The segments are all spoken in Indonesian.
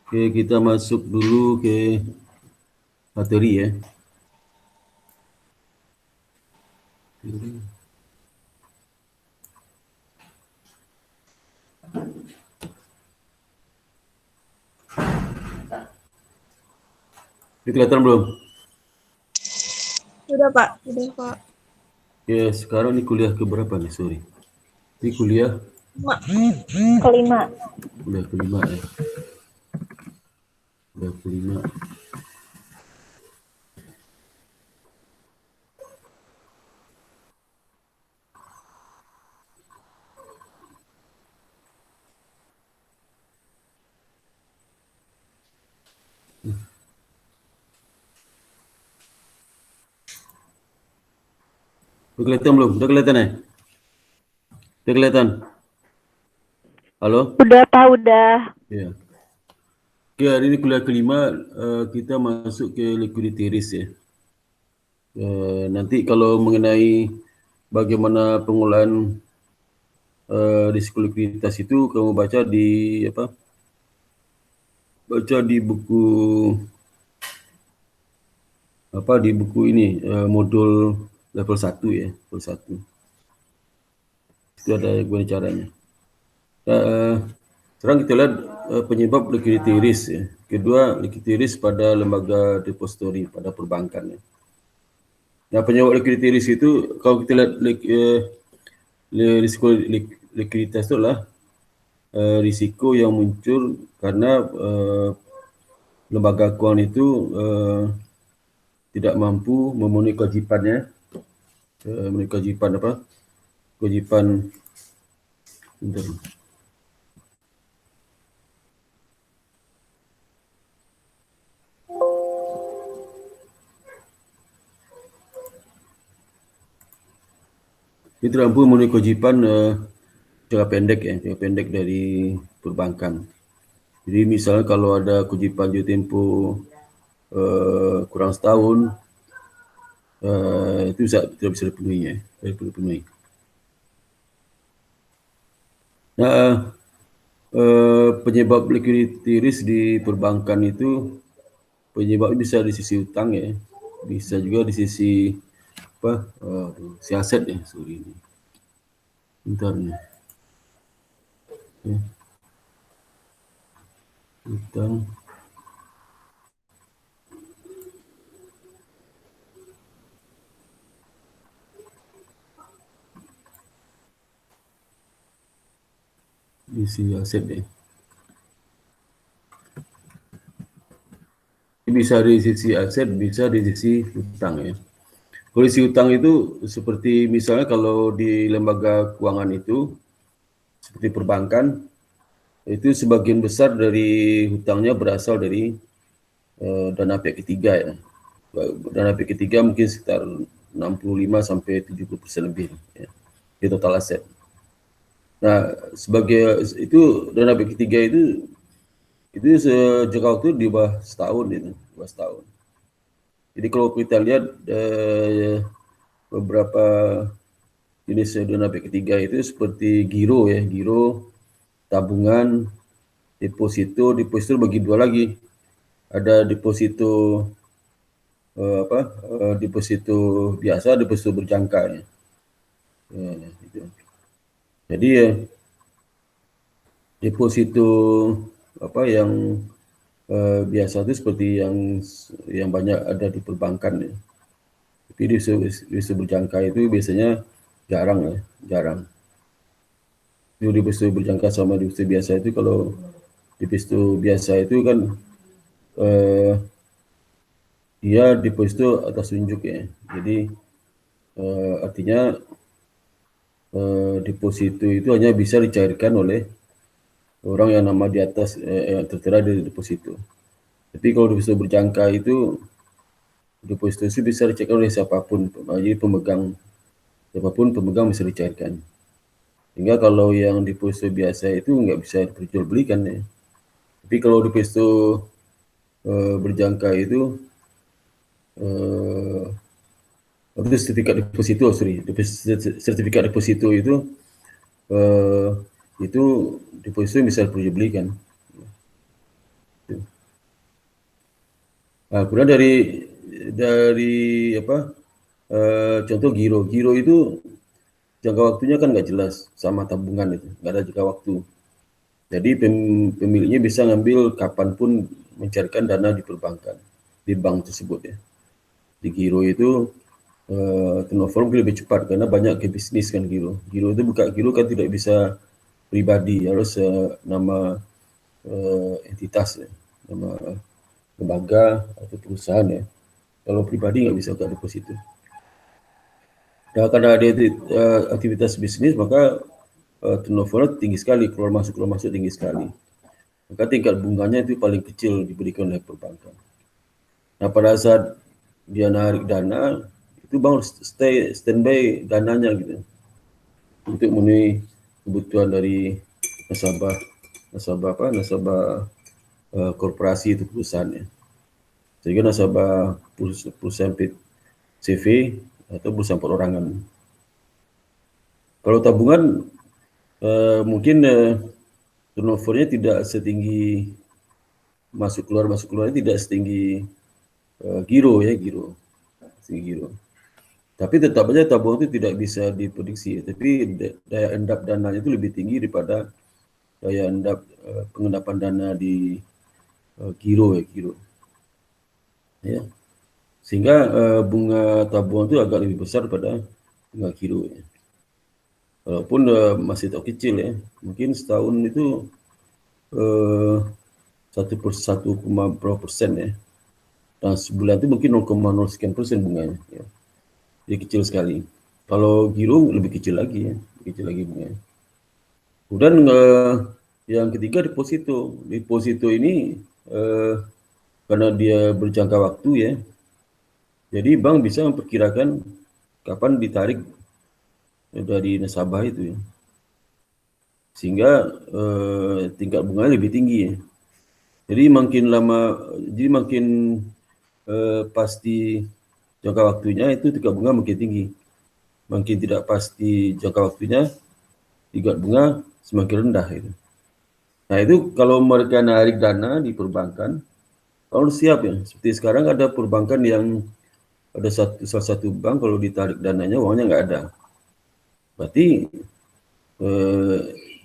Oke, kita masuk dulu ke materi ya. Ini kelihatan belum? Sudah Pak, sudah Pak. Ya, sekarang ini kuliah keberapa nih, sorry. Ini kuliah Kelima. kuliah kelima ya. Kuliah kelima. Udah kelihatan belum? Udah kelihatan ya? Udah kelihatan? Halo? Udah Pak, udah. Ya. Oke, hari ini kuliah kelima, kita masuk ke liquidity risk ya. Nanti kalau mengenai bagaimana pengolahan risiko likuiditas itu kamu baca di apa? Baca di buku di buku ini modul level 1 ya, level 1. Itu ada gimana caranya. Sekarang kita lihat penyebab liquidity risk ya. Kedua, liquidity risk pada lembaga depository, pada perbankan ya. Nah, penyebab liquidity risk itu kalau kita lihat risiko likuiditas itu adalah risiko yang muncul karena lembaga keuangan itu tidak mampu memenuhi kewajibannya, memenuhi kewajiban apa? Kewajiban bentar. Dia tidak mampu memenuhi kewajiban jangka pendek ya, jangka pendek dari perbankan. Jadi misalnya kalau ada kewajiban jatuh tempo kurang setahun, itu tidak bisa dipenuhi ya, tidak dipenuhi. Nah, penyebab liquidity risk di perbankan itu penyebabnya bisa di sisi utang ya, bisa juga di sisi apa? Si aset ya, sorry ini. Bentar nih. Ya, utang. Di sisi aset ya. Bisa di sisi aset, bisa di sisi utang ya. Polisi utang itu seperti misalnya kalau di lembaga keuangan itu, seperti perbankan, itu sebagian besar dari hutangnya berasal dari dana pihak ketiga ya. Dana pihak ketiga mungkin sekitar 65 sampai 70% lebih ya, di total aset. Nah, sebagai itu dana pihak ketiga itu sejauh waktu di bawah setahun itu, bawah setahun. Jadi kalau kita lihat beberapa jenis dana pihak ketiga itu seperti giro ya, giro, tabungan, deposito bagi dua lagi. Ada deposito deposito biasa, deposito berjangka ya. Gitu. Jadi ya deposito yang biasa itu seperti yang banyak ada di perbankan ya. Tapi deposito berjangka itu biasanya jarang ya, jarang. Itu deposito berjangka sama deposito biasa itu, kalau deposito biasa itu kan dia deposito atas unjuk ya. Jadi artinya deposito itu hanya bisa dicairkan oleh orang yang nama di atas yang tertera di deposito. Tapi kalau deposito berjangka itu deposito itu bisa dicairkan oleh siapapun, jadi siapapun pemegang bisa dicairkan. Sehingga kalau yang deposito biasa itu nggak bisa diperjualbelikan ya. Tapi kalau deposito berjangka itu itu sertifikat deposito, sertifikat deposito itu deposito bisa diperjualbelikan. Kemudian dari apa? Contoh giro. Giro itu jangka waktunya kan nggak jelas sama tabungan itu, nggak ada jangka waktu. Jadi pemiliknya bisa ngambil kapanpun mencairkan dana di perbankan, di bank tersebut ya. Di giro itu turnover mungkin lebih cepat karena banyak ke bisnis kan giro. Giro itu buka giro kan tidak bisa pribadi, harus nama entitas ya, nama lembaga atau perusahaan ya. Kalau pribadi nggak bisa buka deposito. Nah, karena ada aktivitas bisnis maka turnover tinggi sekali, keluar masuk tinggi sekali. Maka tingkat bunganya itu paling kecil diberikan oleh perbankan. Nah, pada saat dia narik dana, itu bank harus standby dananya gitu untuk memenuhi kebutuhan dari nasabah korporasi itu perusahaannya. Sehingga nasabah perusahaan CV atau perusahaan perorangan. Kalau tabungan mungkin turnovernya tidak setinggi masuk keluarnya tidak setinggi giro ya, setinggi giro. Tapi tetap aja tabungan itu tidak bisa diprediksi, tapi daya endap dananya itu lebih tinggi daripada daya endap pengendapan dana di giro ya, giro. Ya. Sehingga bunga tabungan itu agak lebih besar pada bunga giro ya. Walaupun masih tak kecil ya, mungkin setahun itu 1,1% ya. Dan sebulan itu mungkin 0,0 sekian persen bunganya. Ya. Jadi kecil sekali. Kalau giro lebih kecil lagi ya, lebih kecil lagi bunganya. Kemudian yang ketiga deposito. Deposito ini karena dia berjangka waktu ya, jadi bank bisa memperkirakan kapan ditarik dari nasabah itu ya. Sehingga tingkat bunganya lebih tinggi ya. Jadi makin pasti jangka waktunya itu tingkat bunga makin tinggi. Makin tidak pasti jangka waktunya, tingkat bunga semakin rendah itu. Nah itu kalau mereka narik dana di perbankan, harus siap ya. Seperti sekarang ada perbankan yang ada salah satu bank kalau ditarik dananya uangnya nggak ada. Berarti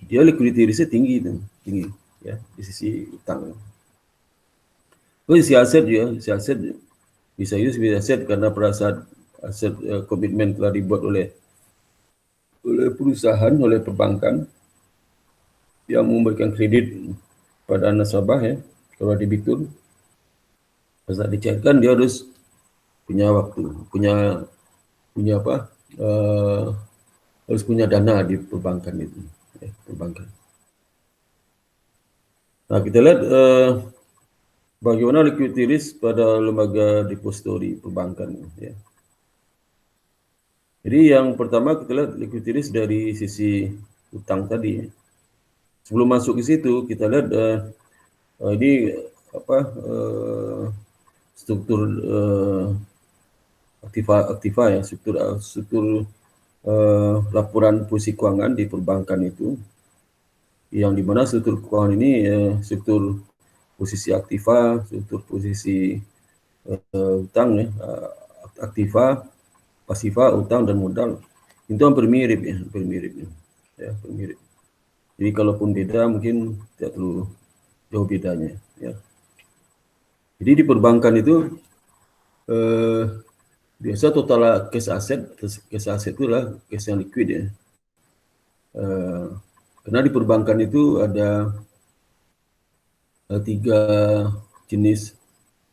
dia liquidity risk tinggi ya di sisi utang. Sisi aset juga, sisi aset bisa juga sebagai aset karena pada saat aset komitmen telah dibuat oleh perusahaan, oleh perbankan yang memberikan kredit pada nasabah ya, kalau debitur, pada saat dicairkan dia harus punya waktu, punya apa? Harus punya dana di perbankan itu, ya, perbankan. Nah kita lihat bagaimana liquidity risk pada lembaga depository perbankan ya. Jadi yang pertama kita lihat liquidity risk dari sisi utang tadi ya. Sebelum masuk ke situ kita lihat ini apa struktur aktiva ya, struktur laporan posisi keuangan di perbankan itu, yang dimana struktur keuangan ini struktur posisi aktiva, struktur posisi utang ya, aktiva, pasiva, utang dan modal itu hampir mirip ya, hampir mirip ya, hampir mirip. Jadi kalaupun beda mungkin tidak terlalu jauh bedanya ya. Jadi di perbankan itu biasa total cash aset itulah cash yang liquid ya. Karena di perbankan itu ada 3 jenis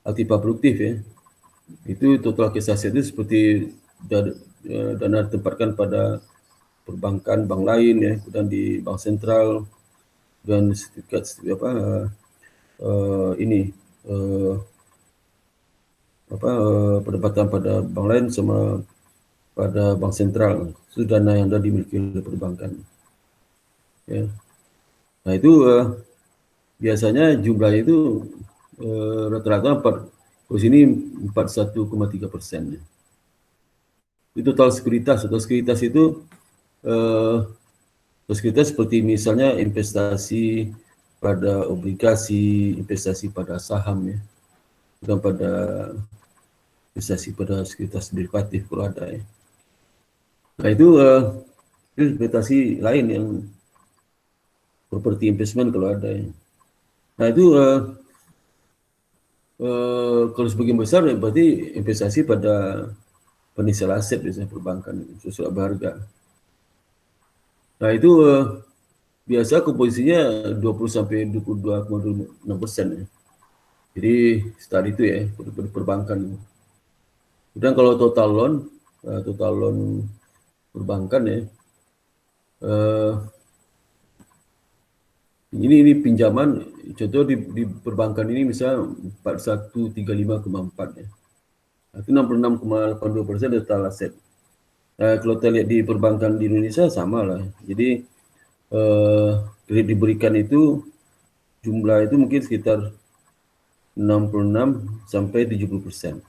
aktiva produktif ya. Itu total cash aset itu seperti dana ditempatkan pada perbankan, bank lain ya, kemudian di bank sentral dan sertifikat pendapatan pada bank lain sama pada bank sentral, itu dana yang sudah dimiliki oleh perbankan. Ya. Nah itu biasanya jumlahnya itu rata-rata di sini 41,3%. Ya. Itu total sekuritas itu sekuritas seperti misalnya investasi pada obligasi, investasi pada saham ya. bukan pada investasi pada sekuritas derivatif kalau ada ya. Nah itu investasi lain yang property investment kalau ada ya. Nah itu kalau sebagian besar ya berarti investasi pada penisial aset biasanya perbankan sesuai berharga. Nah itu biasa komposisinya 20 sampai 22,6% ya. Jadi start itu ya perbankan. Kemudian kalau total loan perbankan ya, ini pinjaman, contoh di perbankan ini misalnya 4135,4 ya. Itu 66,82% total aset. Kalau kita lihat di perbankan di Indonesia sama lah. Jadi kredit diberikan itu jumlah itu mungkin sekitar 66 sampai 70%.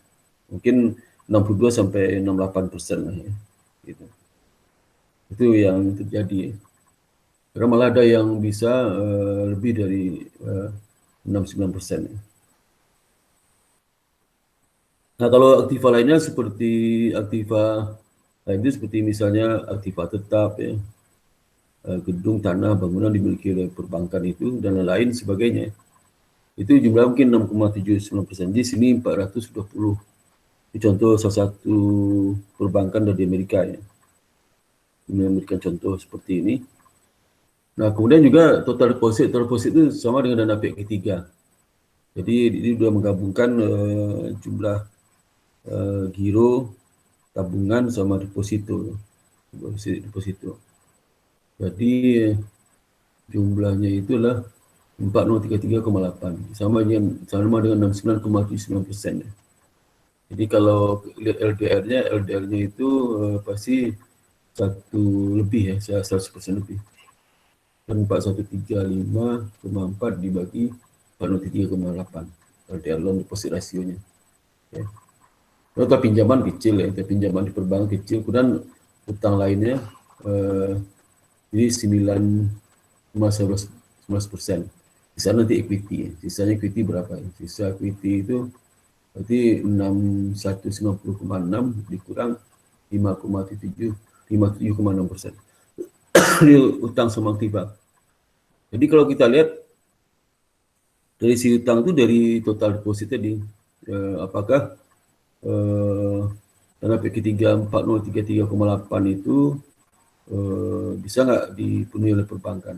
Mungkin 62 sampai 68% lah ya. Gitu. Itu yang terjadi. Karena malah ada yang bisa lebih dari 69%. Nah kalau aktiva lainnya seperti aktiva lain itu seperti misalnya aktiva tetap ya, gedung, tanah, bangunan dimiliki oleh perbankan itu dan lain-lain sebagainya. Itu jumlah mungkin 6,79%. Di sini 420. Ini contoh salah satu perbankan dari Amerika ya. Ini memberikan contoh seperti ini. Nah, kemudian juga total deposit itu sama dengan dana pihak ketiga. Jadi ini sudah menggabungkan jumlah giro, tabungan sama deposito. Jadi jumlahnya itulah 4033,8 sama dengan 69,79%. Jadi kalau lihat LDR-nya itu pasti satu lebih ya, 100% lebih. Dan 4135,4 dibagi 403,8 LDR loan deposit rasionya. Ya. Total pinjaman kecil ya, pinjaman di perbankan kecil, kemudian utang lainnya ini 9,11%. Sisa nanti equity ya. Sisanya equity berapa ya? Sisa equity itu berarti 6190,6 dikurang 57,6%. Ini utang sama aktiva. Jadi kalau kita lihat dari si utang itu dari total deposit tadi, apakah dana P3 4033,8 itu bisa nggak dipenuhi oleh perbankan?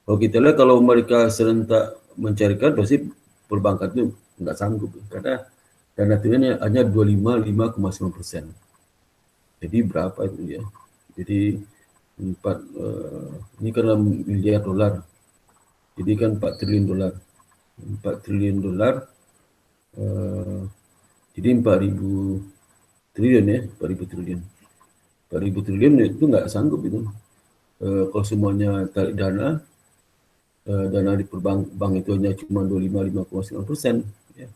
Kalau kita lihat kalau mereka serentak mencarikan pasti perbankan itu nggak sanggup karena dana tunainya hanya 25,9%. Jadi berapa itu ya? Jadi ini karena miliar dolar. Jadi kan 4 triliun dolar. 4 triliun dolar. Jadi 4.000 triliun ya, 4.000 triliun. 4.000 triliun itu nggak sanggup itu. Kalau semuanya tarik dana di bank itu hanya cuma 5,9%. Ya.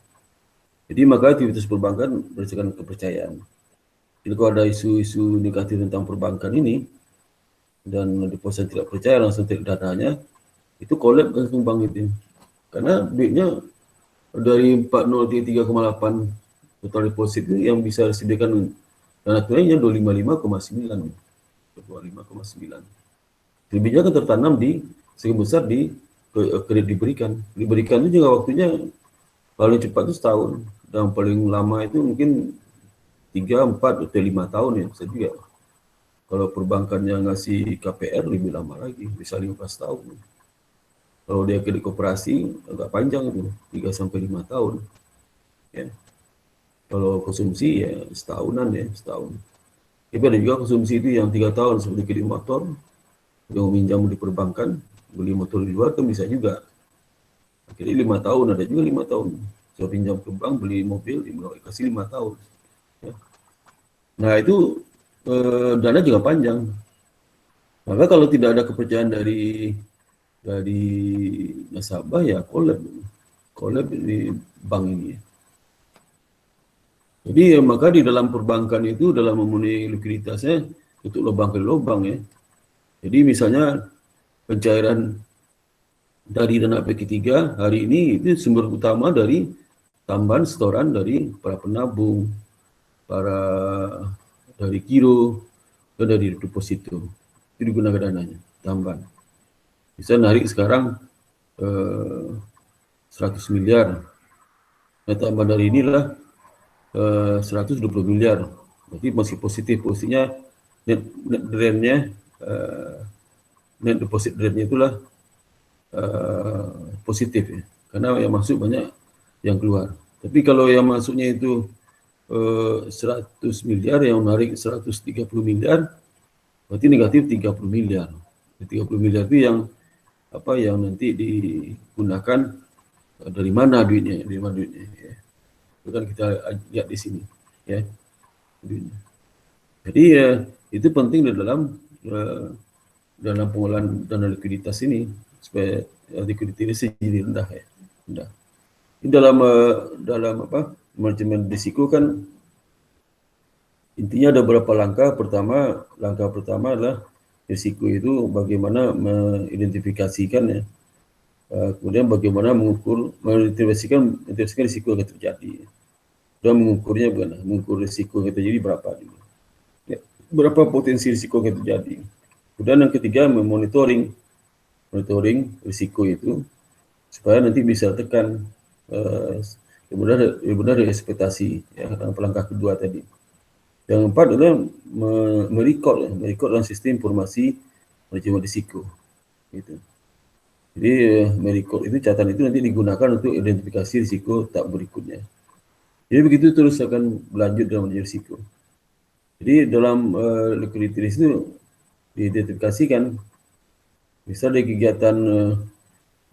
Jadi maka aktivitas perbankan berdasarkan kepercayaan. Jadi kalau ada isu-isu negatif tentang perbankan ini dan deposit tidak percaya langsung tarik dananya, itu collapse langsung bank itu. Karena duitnya dari 4033,8 total deposit itu yang bisa disediakan dana tunainya 255,9. 25,9. Lebihnya kan tertanam di sebagian besar di kredit diberikan. Diberikan itu juga waktunya paling cepat itu setahun. Dan paling lama itu mungkin 3, 4, atau 5 tahun ya bisa juga. Kalau perbankannya ngasih KPR lebih lama lagi, bisa 15 tahun. Kalau dia kredit koperasi agak panjang itu, 3 sampai 5 tahun. Ya. Kalau konsumsi ya setahunan ya, setahun. Tapi ada juga konsumsi itu yang 3 tahun seperti kredit motor, yang meminjam di perbankan, beli motor di luar kan bisa juga. Akhirnya 5 tahun, ada juga 5 tahun. Saya pinjam ke bank, beli mobil, kasih 5 tahun. Ya. Nah itu dana juga panjang. Maka kalau tidak ada kepercayaan dari nasabah ya collab di bank ini. Jadi maka di dalam perbankan itu dalam memenuhi likuiditasnya untuk lubang ke lubang ya. Jadi misalnya pencairan dari dana P3 hari ini itu sumber utama dari tambahan setoran dari para penabung, dari giro, dan dari deposito. Itu digunakan dananya, tambahan. Bisa narik sekarang 100 miliar. Nah, tambah dari inilah 120 miliar. Berarti masih positif. Posisinya net drain-nya, net deposit drain-nya itulah positif ya. Karena yang masuk banyak yang keluar. Tapi kalau yang masuknya itu 100 miliar, yang narik 130 miliar, berarti negatif 30 miliar. 30 miliar itu yang nanti digunakan dari mana duitnya, ya. Itu kan kita lihat di sini, ya. Duitnya. Jadi ya itu penting dalam pengolahan dana likuiditas ini supaya likuiditas jadi rendah ya. Rendah. Ini dalam manajemen risiko kan intinya ada beberapa langkah. Langkah pertama adalah risiko itu bagaimana mengidentifikasikan ya. Kemudian bagaimana mengidentifikasikan risiko yang terjadi. Dan mengukurnya bagaimana? Mengukur risiko yang terjadi berapa dulu. Ya, berapa potensi risiko yang terjadi. Kemudian yang ketiga monitoring risiko itu supaya nanti bisa tekan benar ekspektasi ya, langkah kedua tadi. Yang keempat adalah merecord dalam sistem informasi manajemen risiko gitu. Jadi merecord itu, catatan itu nanti digunakan untuk identifikasi risiko tahap berikutnya. Jadi begitu terus akan berlanjut dalam manajemen risiko. Jadi dalam liquidity risk itu diidentifikasikan misal dari kegiatan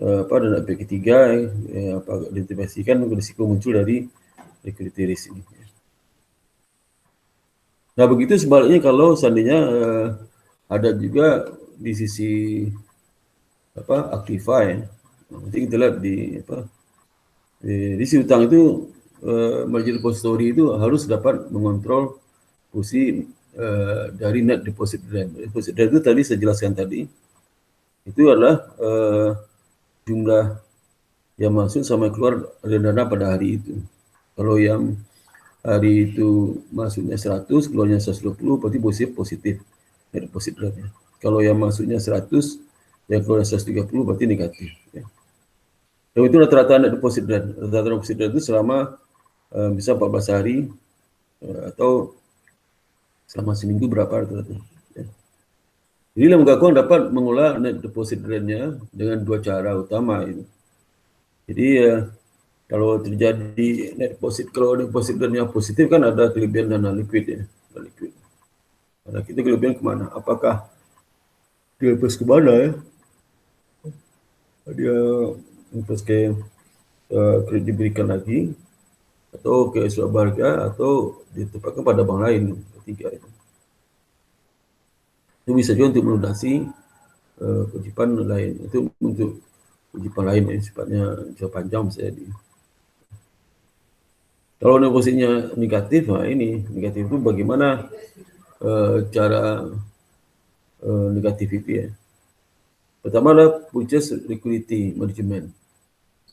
dana pihak ketiga identifikasikan risiko muncul dari liquidity risk ini. Nah begitu sebaliknya kalau seandainya ada juga di sisi aktiva ya. Nanti kita lihat di sisi utang itu margin depository itu harus dapat mengontrol posisi dari net deposit drain. Deposit drain itu tadi saya jelaskan tadi. Itu adalah jumlah yang masuk sama keluar dana pada hari itu. Kalau yang hari itu masuknya 100, keluarnya 120, berarti positif net deposit drain. Kalau yang masuknya 100, yang keluarnya 130, berarti negatif. Ya. Dan itu rata-rata net deposit drain. Rata-rata deposit drain itu selama bisa 14 hari atau selama seminggu berapa rata-rata. Ya. Jadi lembaga keuangan dapat mengolah net deposit drain-nya dengan dua cara utama itu. Jadi kalau terjadi net deposit, kalau deposit drain-nya positif kan ada kelebihan dana liquid ya. Liquid. Nah, kita kelebihan kemana? Apakah dia invest kemana ya? Dia invest ke kredit diberikan lagi, atau ke suatu harga, atau ditempatkan pada bank lain, ketiga itu. Itu bisa juga untuk melunasi kewajiban lain. Itu untuk kewajiban lain yang sifatnya jangka panjang misalnya. Kalau depositnya negatif, nah ini negatif itu bagaimana cara negatif itu ya. Pertama adalah purchase liquidity management.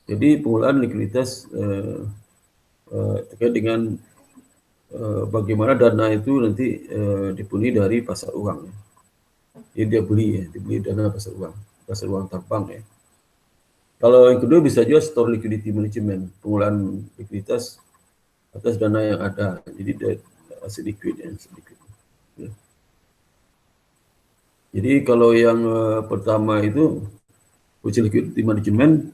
Jadi pengolahan likuiditas terkait dengan bagaimana dana itu nanti dipenuhi dari pasar uang. Jadi dia dibeli dana pasar uang tambang ya. Kalau yang kedua bisa juga store liquidity management, pengolahan likuiditas atas dana yang ada. Jadi dia aset liquid ya. Ya. Jadi kalau yang pertama itu purchase liquidity management,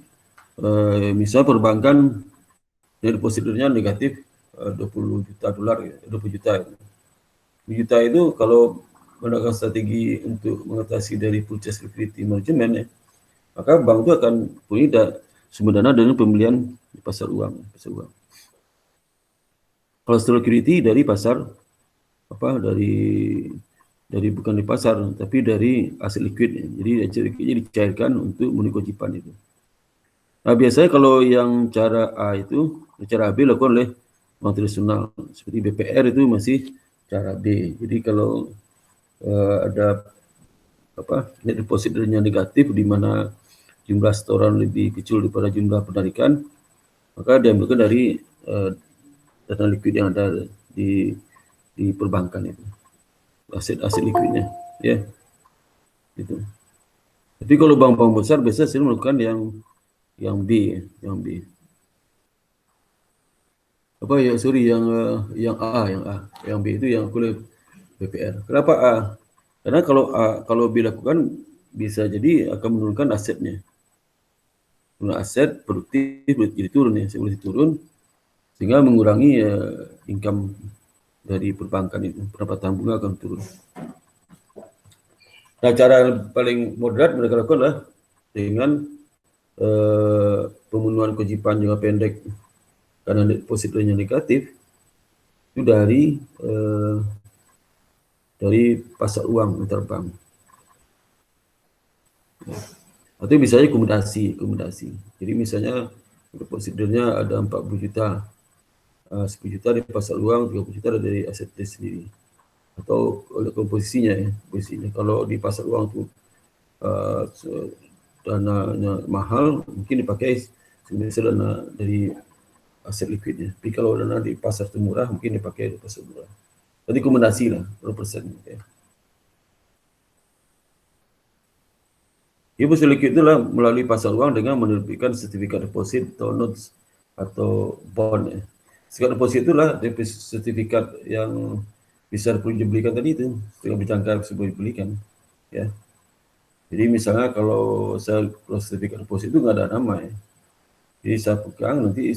misal perbankan depositnya negatif 20 juta dolar, 20 juta. 20 juta itu kalau menggunakan strategi untuk mengatasi dari purchase liquidity management ya, maka bank itu akan punya sumber dana dari pembelian di pasar uang. Kalau store liquidity dari pasar dari bukan di pasar tapi dari aset liquid ya. Jadi aset liquidnya dicairkan untuk memenuhi kewajiban itu. Nah biasanya kalau yang cara A itu, cara B dilakukan oleh bank tradisional seperti BPR itu masih cara B. Jadi kalau ada net deposit-nya negatif di mana jumlah setoran lebih kecil daripada jumlah penarikan, maka diambilkan dari dana likuid yang ada di perbankan itu, aset likuidnya, ya, gitu. Tapi kalau bank-bank besar biasanya sering melakukan yang B, yang B. Apa ya, sorry, yang yang B itu yang oleh BPR. Kenapa A? Karena kalau B lakukan bisa jadi akan menurunkan asetnya. Karena aset produktif jadi turun ya, sebelum turun sehingga mengurangi income dari perbankan itu, pendapatan bunga akan turun. Nah, cara yang paling moderat mereka lakukan adalah dengan pemenuhan kewajiban jangka pendek karena deposit yang negatif itu dari pasar uang antar bank. Atau misalnya akomodasi. Jadi misalnya depositnya ada 40 juta, 10 juta dari pasar uang, 30 juta dari aset sendiri. Atau komposisinya ya, posisinya. Kalau di pasar uang tuh dananya mahal, mungkin dipakai sebenarnya dana dari aset likuidnya. Tapi kalau dana di pasar itu murah, mungkin dipakai di pasar murah. Jadi rekomendasi lah, berapa persen. Ya. Ibu likuid itulah melalui pasar uang dengan menerbitkan sertifikat deposit atau notes atau bond. Ya. Sertifikat deposit itulah sertifikat yang bisa dibelikan tadi itu, dengan berjangka sebelum dibelikan. Ya. Jadi misalnya kalau sertifikat deposit itu nggak ada nama ya. Jadi saya pegang nanti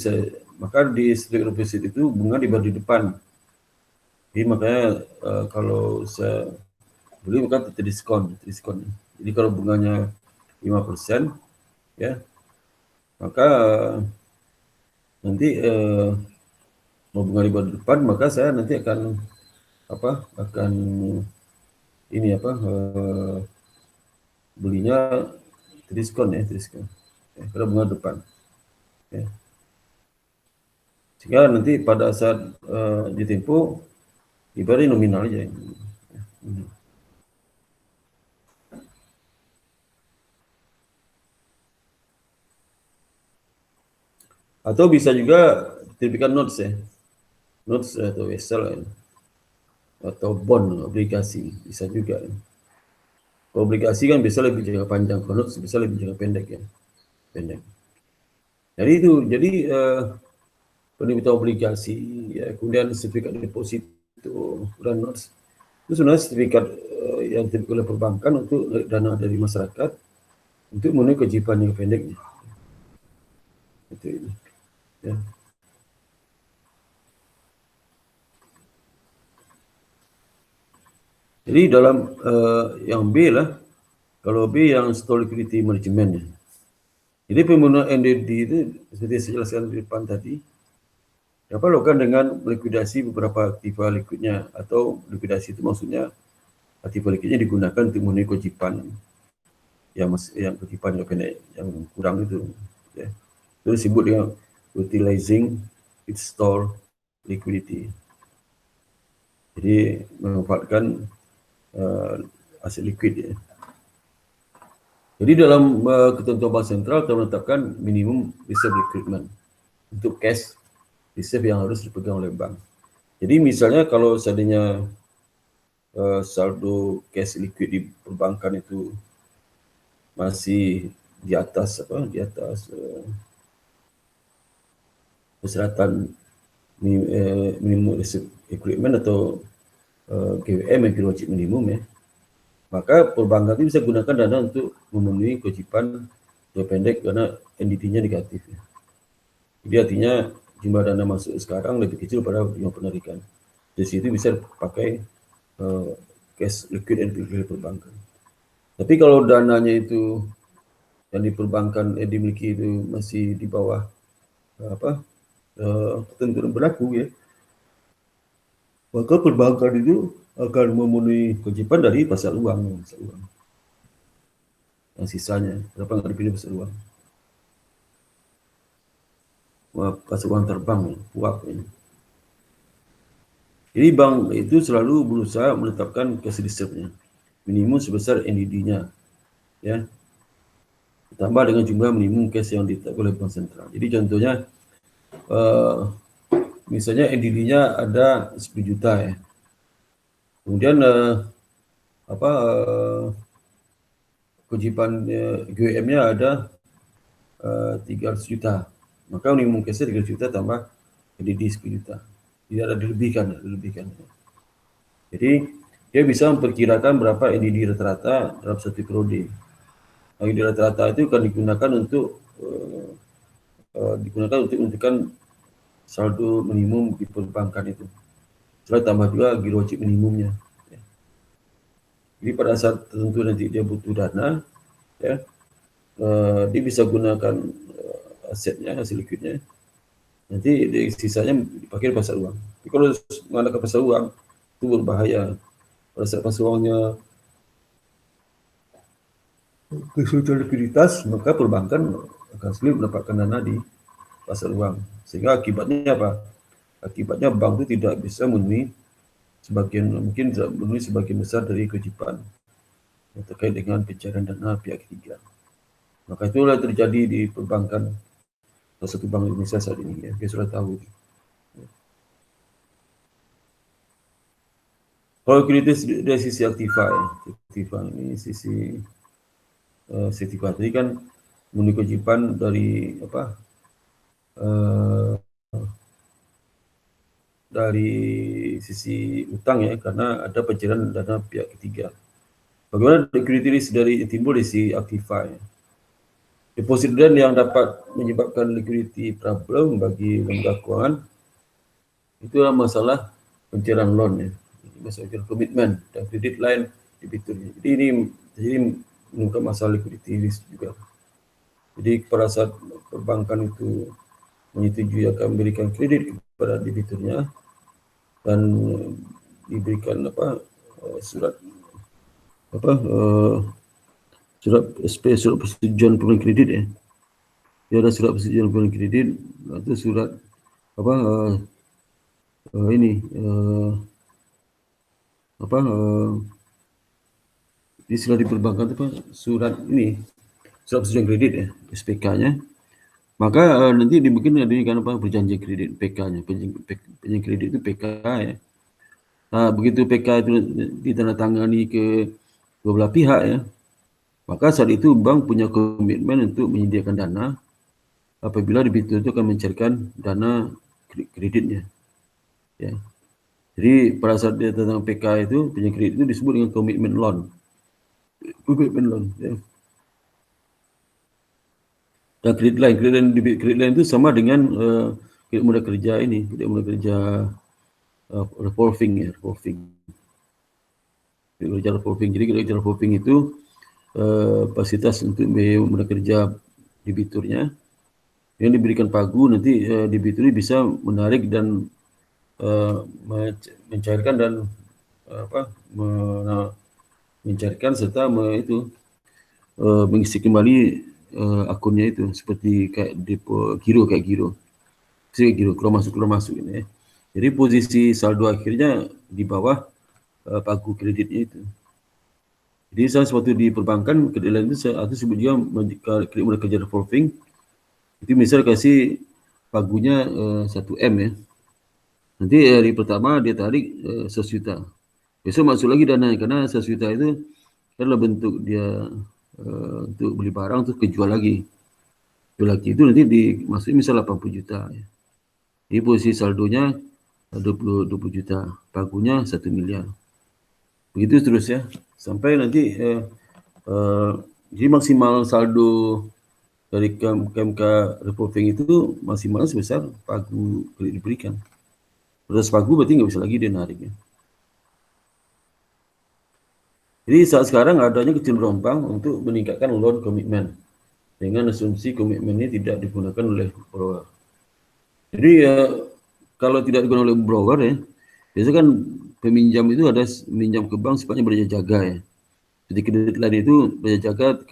maka di sertifikat deposit itu bunga dibayar di depan. Jadi makanya kalau saya beli maka diskon. Jadi kalau bunganya 5%, ya, maka nanti mau bunga di depan, maka saya nanti akan belinya diskon ya, karena bunga depan. Ya. Sehingga nanti pada saat ditempo ibaratnya nominal aja. Ya. Atau bisa juga sertifikat notes ya, notes atau wesel ya. Atau bond obligasi bisa juga. Ya. Kalau obligasi kan bisa lebih jangka panjang, kalau notes bisa lebih jangka pendek ya, pendek. Jadi penerbitan obligasi, ya, kemudian sertifikat deposito dan notes itu sebenarnya sertifikat yang diterbitkan oleh perbankan untuk dana dari masyarakat untuk memenuhi kewajiban yang pendeknya. Itu ini. Ya. Jadi dalam yang B lah, kalau B yang store liquidity management ya. Jadi pembunuhan NDD itu seperti saya jelaskan di depan tadi, dapat dilakukan dengan likuidasi beberapa aktiva likuidnya, atau likuidasi itu maksudnya aktiva likuidnya digunakan untuk memenuhi kewajiban yang kewajiban yang pendek yang kurang itu. Ya. Itu disebut dengan utilizing its store liquidity. Jadi memanfaatkan aset liquid ya. Jadi dalam ketentuan bank sentral telah menetapkan minimum reserve requirement untuk cash reserve yang harus dipegang oleh bank. Jadi misalnya kalau seandainya saldo cash liquid di perbankan itu masih di atas persyaratan minimum reserve requirement atau GWM yang wajib minimum ya, maka perbankan itu bisa gunakan dana untuk memenuhi kewajiban jangka pendek karena NDT-nya negatif. Ya. Jadi artinya jumlah dana masuk sekarang lebih kecil pada jumlah penarikan. Dari situ bisa pakai cash liquid NPL perbankan. Tapi kalau dananya itu yang di perbankan dimiliki itu masih di bawah ketentuan berlaku ya, maka perbankan itu akan memenuhi kewajiban dari pasar uang. Yang sisanya, kenapa nggak dipilih pasar uang? Pasar uang terbang, uap ini. Jadi bank itu selalu berusaha menetapkan cash reserve-nya minimum sebesar NDD-nya, ya, ditambah dengan jumlah minimum cash yang ditetapkan oleh bank sentral. Jadi contohnya misalnya NDD-nya ada 10 juta ya. Kemudian kewajiban GWM-nya ada 300 juta. Maka minimum cash-nya 300 juta tambah NDD 10 juta. Tidak ada dilebihkan. Jadi dia bisa memperkirakan berapa NDD rata-rata dalam satu periode. NDD rata-rata itu akan digunakan untuk menentukan saldo minimum di perbankan itu. Setelah tambah juga giro wajib minimumnya. Ya. Jadi pada saat tertentu nanti dia butuh dana, ya, dia bisa gunakan asetnya, hasil likuidnya. Nanti sisanya dipakai di pasar uang. Tapi kalau menggunakan pasar uang itu berbahaya. Pada saat pasar uangnya kesulitan likuiditas, maka perbankan akan sulit mendapatkan dana di pasar uang. Sehingga akibatnya apa? Akibatnya bank itu tidak bisa memenuhi sebagian besar dari kewajiban yang terkait dengan pencairan dana pihak ketiga. Maka itulah terjadi di perbankan salah satu bank Indonesia saat ini, ya. Kita sudah tahu. Kalau kreditis dari sisi aktiva, ya. Aktiva ini sisi aktiva tadi kan memenuhi kewajiban dari dari sisi utang ya, karena ada pencairan dana pihak ketiga. Bagaimana liquidity dari timbul di sisi aktiva ya. Deposit dan yang dapat menyebabkan liquidity problem bagi lembaga keuangan itulah masalah pencairan loan ya, masalah komitmen dan kredit line debiturnya. Jadi ini menimbulkan masalah liquidity risk juga. Jadi pada saat perbankan itu menyetujui akan memberikan kredit kepada debiturnya dan diberikan surat persetujuan pemberian kredit ya. Dia ada surat persetujuan pemberian kredit, itu surat istilah di perbankan surat persetujuan kredit ya, SPK-nya. Maka nanti dimungkin adanya perjanjian kredit PK-nya, perjanjian kredit itu PK ya. Nah, begitu PK itu ditandatangani ke dua belah pihak ya, maka saat itu bank punya komitmen untuk menyediakan dana apabila debitur itu akan mencairkan dana kreditnya. Ya. Jadi pada saat dia tentang PK itu, perjanjian kredit itu disebut dengan komitmen loan. Komitmen loan. Ya. Dan kredit line itu sama dengan kredit modal kerja ini, kredit modal kerja revolving ya, revolving. Kredit kerja revolving. Jadi kredit kerja revolving itu fasilitas untuk modal kerja debiturnya yang diberikan pagu, nanti debitur bisa menarik dan mencairkan dan mencairkan serta mengisi kembali akunnya itu seperti kayak depo giro keluar masuk ini ya. Jadi posisi saldo akhirnya di bawah pagu kreditnya itu. Jadi salah sesuatu di perbankan kredit lain itu atau sebut juga kredit modal kerja revolving itu misal kasih pagunya 1M ya. Nanti hari pertama dia tarik 100 juta. Besok masuk lagi dananya karena 100 juta itu adalah bentuk dia untuk beli barang terus kejual lagi. Jual lagi itu nanti dimasukin misal 80 juta ya. Jadi posisi saldonya 20 juta, pagunya 1 miliar. Begitu terus ya. Sampai nanti jadi maksimal saldo dari KMK revolving itu maksimal sebesar pagu diberikan. Terus pagu berarti nggak bisa lagi dia nariknya. Jadi saat sekarang adanya kecenderungan bank untuk meningkatkan loan komitmen dengan asumsi komitmen ini tidak digunakan oleh borrower. Jadi kalau tidak digunakan oleh borrower ya, biasanya kan peminjam itu ada meminjam ke bank sifatnya berjaga ya. Jadi kredit lain itu berjaga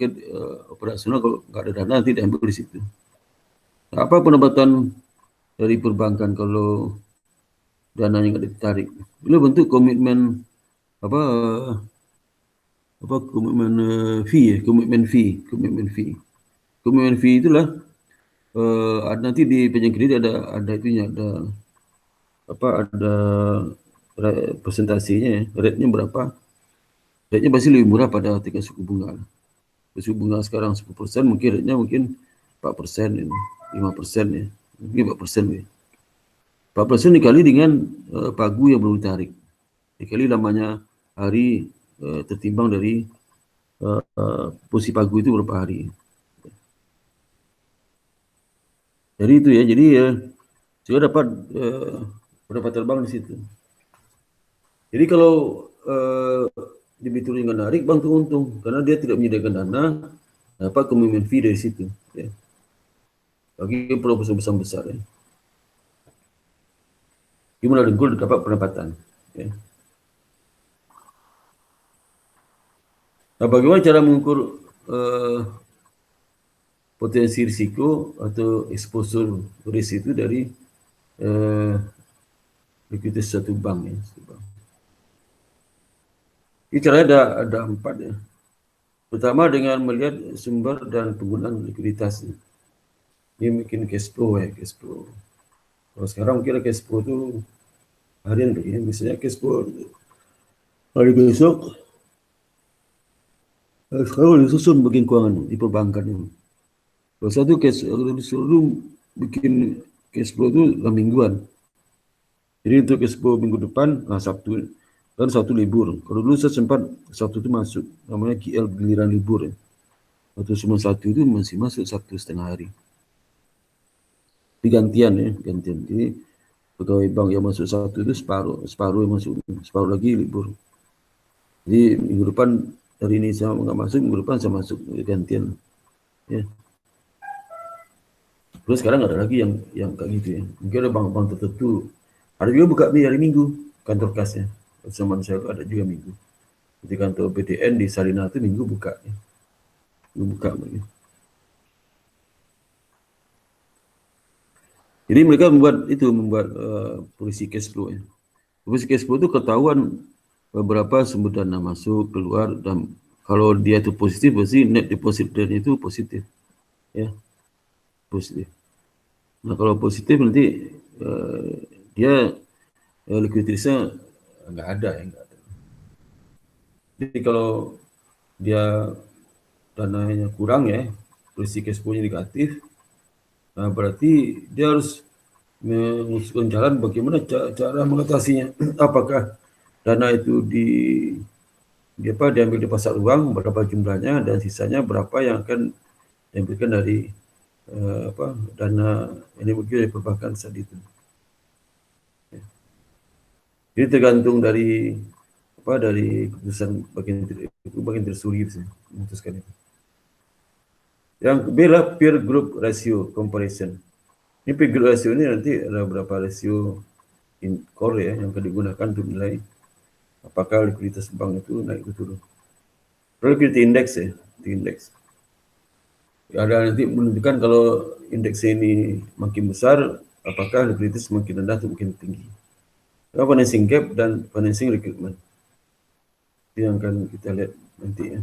operasional, kalau nggak ada dana nanti diambil di situ. Nah, apa pendapatan dari perbankan kalau dananya nggak ditarik? Itu bentuk komitmen komitmen fee ya, komitmen fee itulah nanti di pinjam kredit ada itunya, ada presentasinya ya, rate-nya berapa. Rate-nya pasti lebih murah pada tingkat suku bunga. Suku bunga sekarang 10%, mungkin rate-nya mungkin 4%, 5% ya. Mungkin 4% ya. 4% dikali dengan pagu yang belum ditarik. Dikali lamanya hari tertimbang dari posisi pagu itu berapa hari. Jadi itu ya, jadi ya juga dapat berapa terbang di situ. Jadi kalau debitur yang menarik, bank itu untung karena dia tidak menyediakan dana, dapat commitment fee dari situ. Ya. Bagi pulau besar-besar ya. Gimana dengkul dapat pendapatan. Ya. Nah, bagaimana cara mengukur potensi risiko atau exposure risk itu dari likuiditas satu bank ya. Ini caranya ada 4 ya. Pertama dengan melihat sumber dan penggunaan likuiditas. Ini mungkin cash flow ya, cash flow. Kalau sekarang mungkin cash flow itu harian ya. Misalnya cash flow hari besok, sekarang disusun bikin keuangan di perbankan ini. Kalau satu cash disuruh bikin cash flow itu dalam mingguan. Jadi untuk cash flow minggu depan, Sabtu kan Sabtu libur. Kalau dulu saya sempat Sabtu itu masuk, namanya GL giliran libur ya. Waktu cuma Sabtu itu masih masuk Sabtu setengah hari. Digantian ya, gantian. Jadi pegawai bank yang masuk Sabtu itu separuh yang masuk, separuh lagi libur. Jadi minggu depan hari ini saya nggak masuk, minggu depan saya masuk, gantian. Ya. Terus sekarang ada lagi yang kayak gitu ya. Mungkin ada bank-bank tertentu. Ada juga buka hari Minggu kantor kasnya. Zaman saya ada juga Minggu. Di kantor BDN di Sarina itu Minggu buka. Ya. Minggu buka. Ya. Jadi mereka membuat polisi cash flow ya. Polisi cash flow itu ketahuan berapa sumber dana masuk, keluar, dan kalau dia itu positif, pasti net deposit rate itu positif. Ya, positif. Nah, kalau positif nanti dia likuiditasnya nggak ada ya. Jadi kalau dia dananya kurang ya, polisi cash flow-nya negatif, nah berarti dia harus mengusulkan jalan bagaimana cara mengatasinya. Apakah dana itu diambil di pasar uang, berapa jumlahnya, dan sisanya berapa yang akan diambilkan dari dana ini mungkin dari perbankan saat itu. Ya. Jadi tergantung dari keputusan bagian tersebut memutuskan itu. Yang B adalah peer group ratio comparison. Ini peer group ratio ini nanti ada beberapa rasio core ya yang akan digunakan untuk menilai apakah likuiditas bank itu naik atau turun. Liquidity index ya, indeks. Ada nanti menunjukkan kalau indeks ini makin besar, apakah likuiditas makin rendah atau makin tinggi. Financing gap dan financing requirement. Itu yang akan kita lihat nanti ya.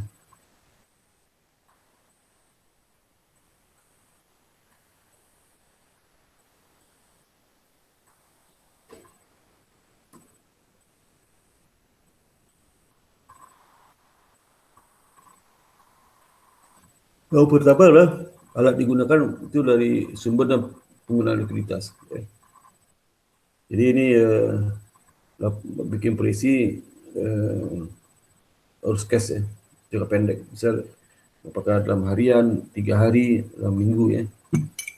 Yang pertama adalah alat digunakan itu dari sumber dan penggunaan likuiditas. Jadi ini bikin polisi harus cash ya, jangka pendek. Misal apakah dalam harian, 3 hari, dalam minggu ya.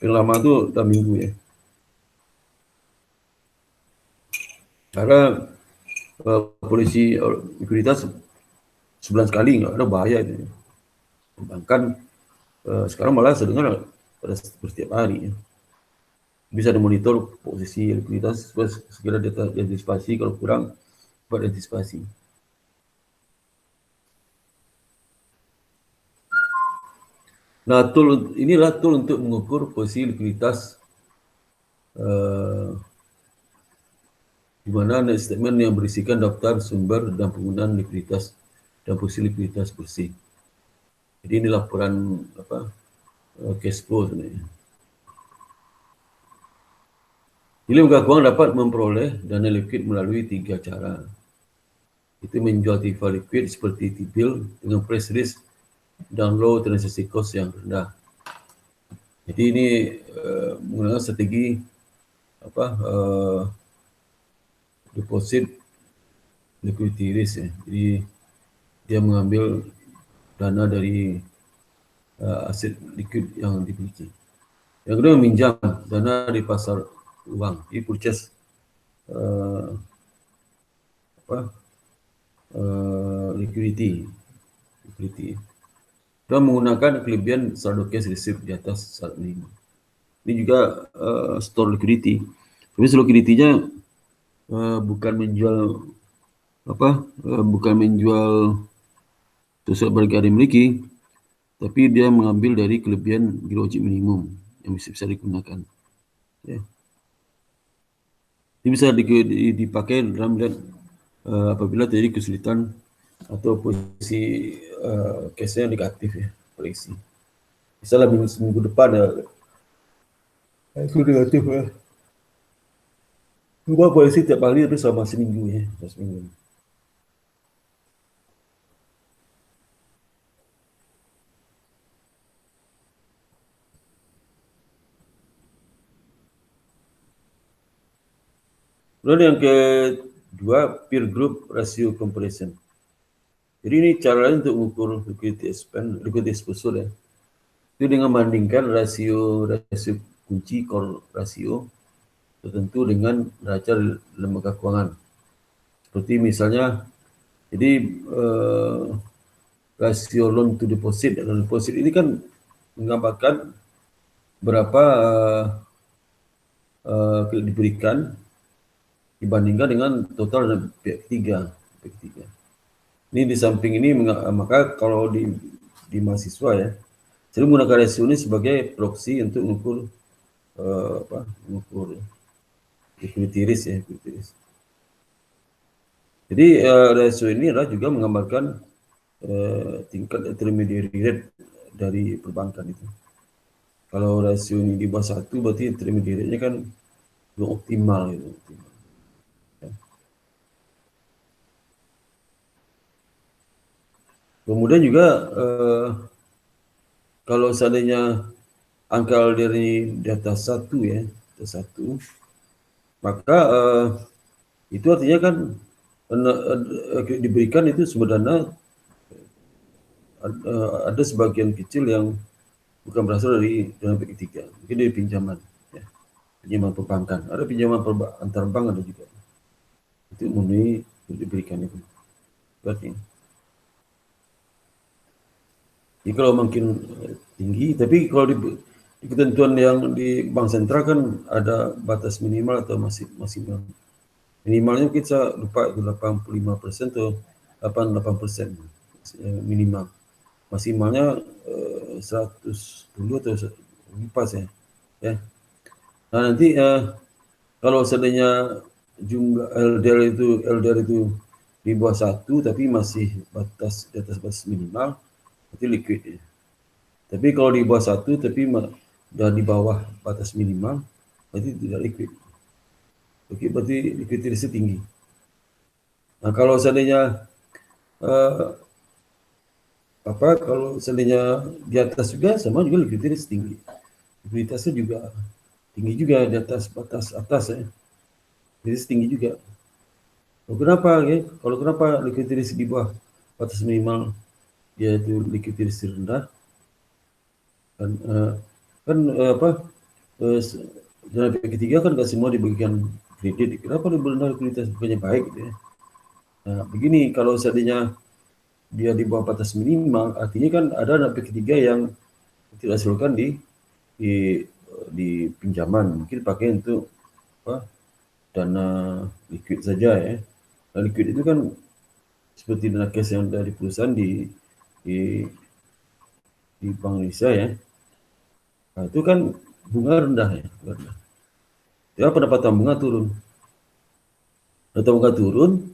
Yang lama itu dalam minggu ya. Karena polisi likuiditas sebulan sekali nggak ada bahaya itu. Bahkan sekarang malah saya dengar pada setiap hari ya. Bisa dimonitor posisi likuiditas supaya segera diantisipasi, kalau kurang buat antisipasi. Nah, inilah tool untuk mengukur posisi likuiditas di mana net statement yang berisikan daftar sumber dan penggunaan likuiditas dan posisi likuiditas bersih. Jadi ini laporan cash flow sebenarnya. Jadi lembaga keuangan dapat memperoleh dana likuid melalui 3 cara. Itu menjual TV liquid seperti T-bill dengan price risk dan low transaksi cost yang rendah. Jadi ini menggunakan strategi deposit liquidity risk ya. Jadi dia mengambil dana dari aset liquid yang dimiliki. Yang kedua meminjam dana di pasar uang. Jadi purchase liquidity. Dan menggunakan kelebihan saldo cash receipt di atas syarat minimum. Ini juga store liquidity. Tapi liquidity-nya bukan menjual bukan menjual sesuatu barang yang dimiliki, tapi dia mengambil dari kelebihan giro wajib minimum yang bisa digunakan. Ya. Ini bisa dipakai dalam apabila terjadi kesulitan atau posisi case-nya negatif ya, koleksi. Misalnya minggu depan itu negatif ya. Cuma koleksi tiap hari itu selama seminggu ya, seminggu. Lalu yang kedua, peer group ratio comparison. Jadi ini cara lain untuk mengukur liquidity exposure ya. Itu dengan membandingkan rasio kunci core rasio tertentu dengan neraca lembaga keuangan. Seperti misalnya, jadi rasio loan to deposit dan deposit ini kan menggambarkan berapa diberikan dibandingkan dengan total pihak ketiga. Ini di samping ini, maka kalau di mahasiswa ya, saya menggunakan rasio ini sebagai proxy untuk mengukur liquidity risk ya. Jadi rasio ini adalah juga menggambarkan tingkat intermediary rate dari perbankan itu. Kalau rasio ini di bawah 1 berarti intermediary rate-nya kan belum optimal gitu. Kemudian juga kalau seandainya angka dari di atas 1 ya, maka itu artinya kan diberikan itu sumber dana ada sebagian kecil yang bukan berasal dari dana pihak ketiga, mungkin dari pinjaman, ya. Pinjaman perbankan, ada pinjaman antar bank ada juga. Itu memenuhi diberikan itu. Berarti. Jadi kalau makin tinggi, tapi kalau di ketentuan yang di bank sentral kan ada batas minimal atau maksimal. Minimalnya kita lupa itu 85% atau 88% minimal. Maksimalnya 110 atau lupa saya. Ya. Nah nanti kalau seandainya jumlah LDR itu di bawah 1 tapi masih di atas batas minimal, itu liquid ya. Tapi kalau di bawah 1 tapi sudah di bawah batas minimal, berarti tidak liquid. Oke, berarti likuiditasnya tinggi. Nah, kalau seandainya kalau seandainya di atas juga sama juga likuiditas tinggi. Likuiditasnya juga tinggi juga di atas batas atas ya. Likuiditas tinggi juga. Kenapa ya? Kalau kenapa likuiditas di bawah batas minimal dia itu likuiditas rendah? Dana pihak ketiga kan nggak semua dibagikan kredit. Kenapa benar likuiditas bukannya baik gitu ya? Nah, begini, kalau seandainya dia di bawah batas minimal, artinya kan ada dana pihak ketiga yang tidak dihasilkan di pinjaman, mungkin pakai untuk dana liquid saja ya. Dana liquid itu kan seperti dana cash yang dari perusahaan di Bank Indonesia ya. Nah, itu kan bunga rendah ya. Ya, pendapatan bunga turun. Pendapatan bunga turun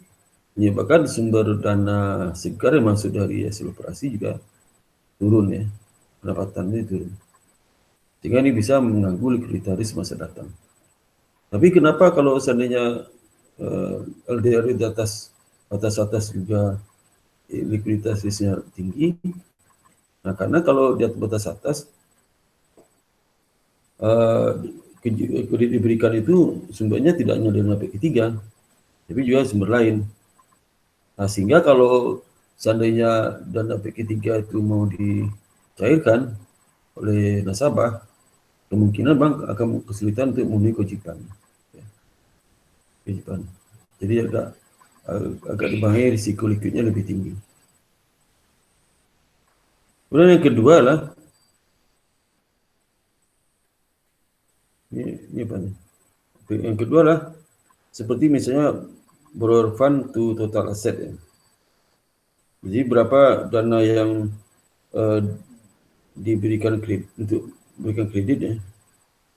menyebabkan sumber dana segar yang masuk dari hasil operasi juga turun ya. Pendapatannya turun. Sehingga ini bisa mengganggu likuiditas masa datang. Tapi kenapa kalau seandainya LDR di atas juga likuiditasnya tinggi? Nah, karena kalau di atas batas atas, kredit diberikan itu sumbernya tidak hanya dari PK3, tapi juga sumber lain. Nah, sehingga kalau seandainya dana PK3 itu mau dicairkan oleh nasabah, kemungkinan bank akan kesulitan untuk memenuhi kewajiban. Jadi agak dibangai risiko likuidnya lebih tinggi. Kemudian yang kedua lah, ini apa nih? Yang kedua lah, seperti misalnya borrower fund to total asset ya. Jadi berapa dana yang diberikan kredit untuk berikan kredit ya,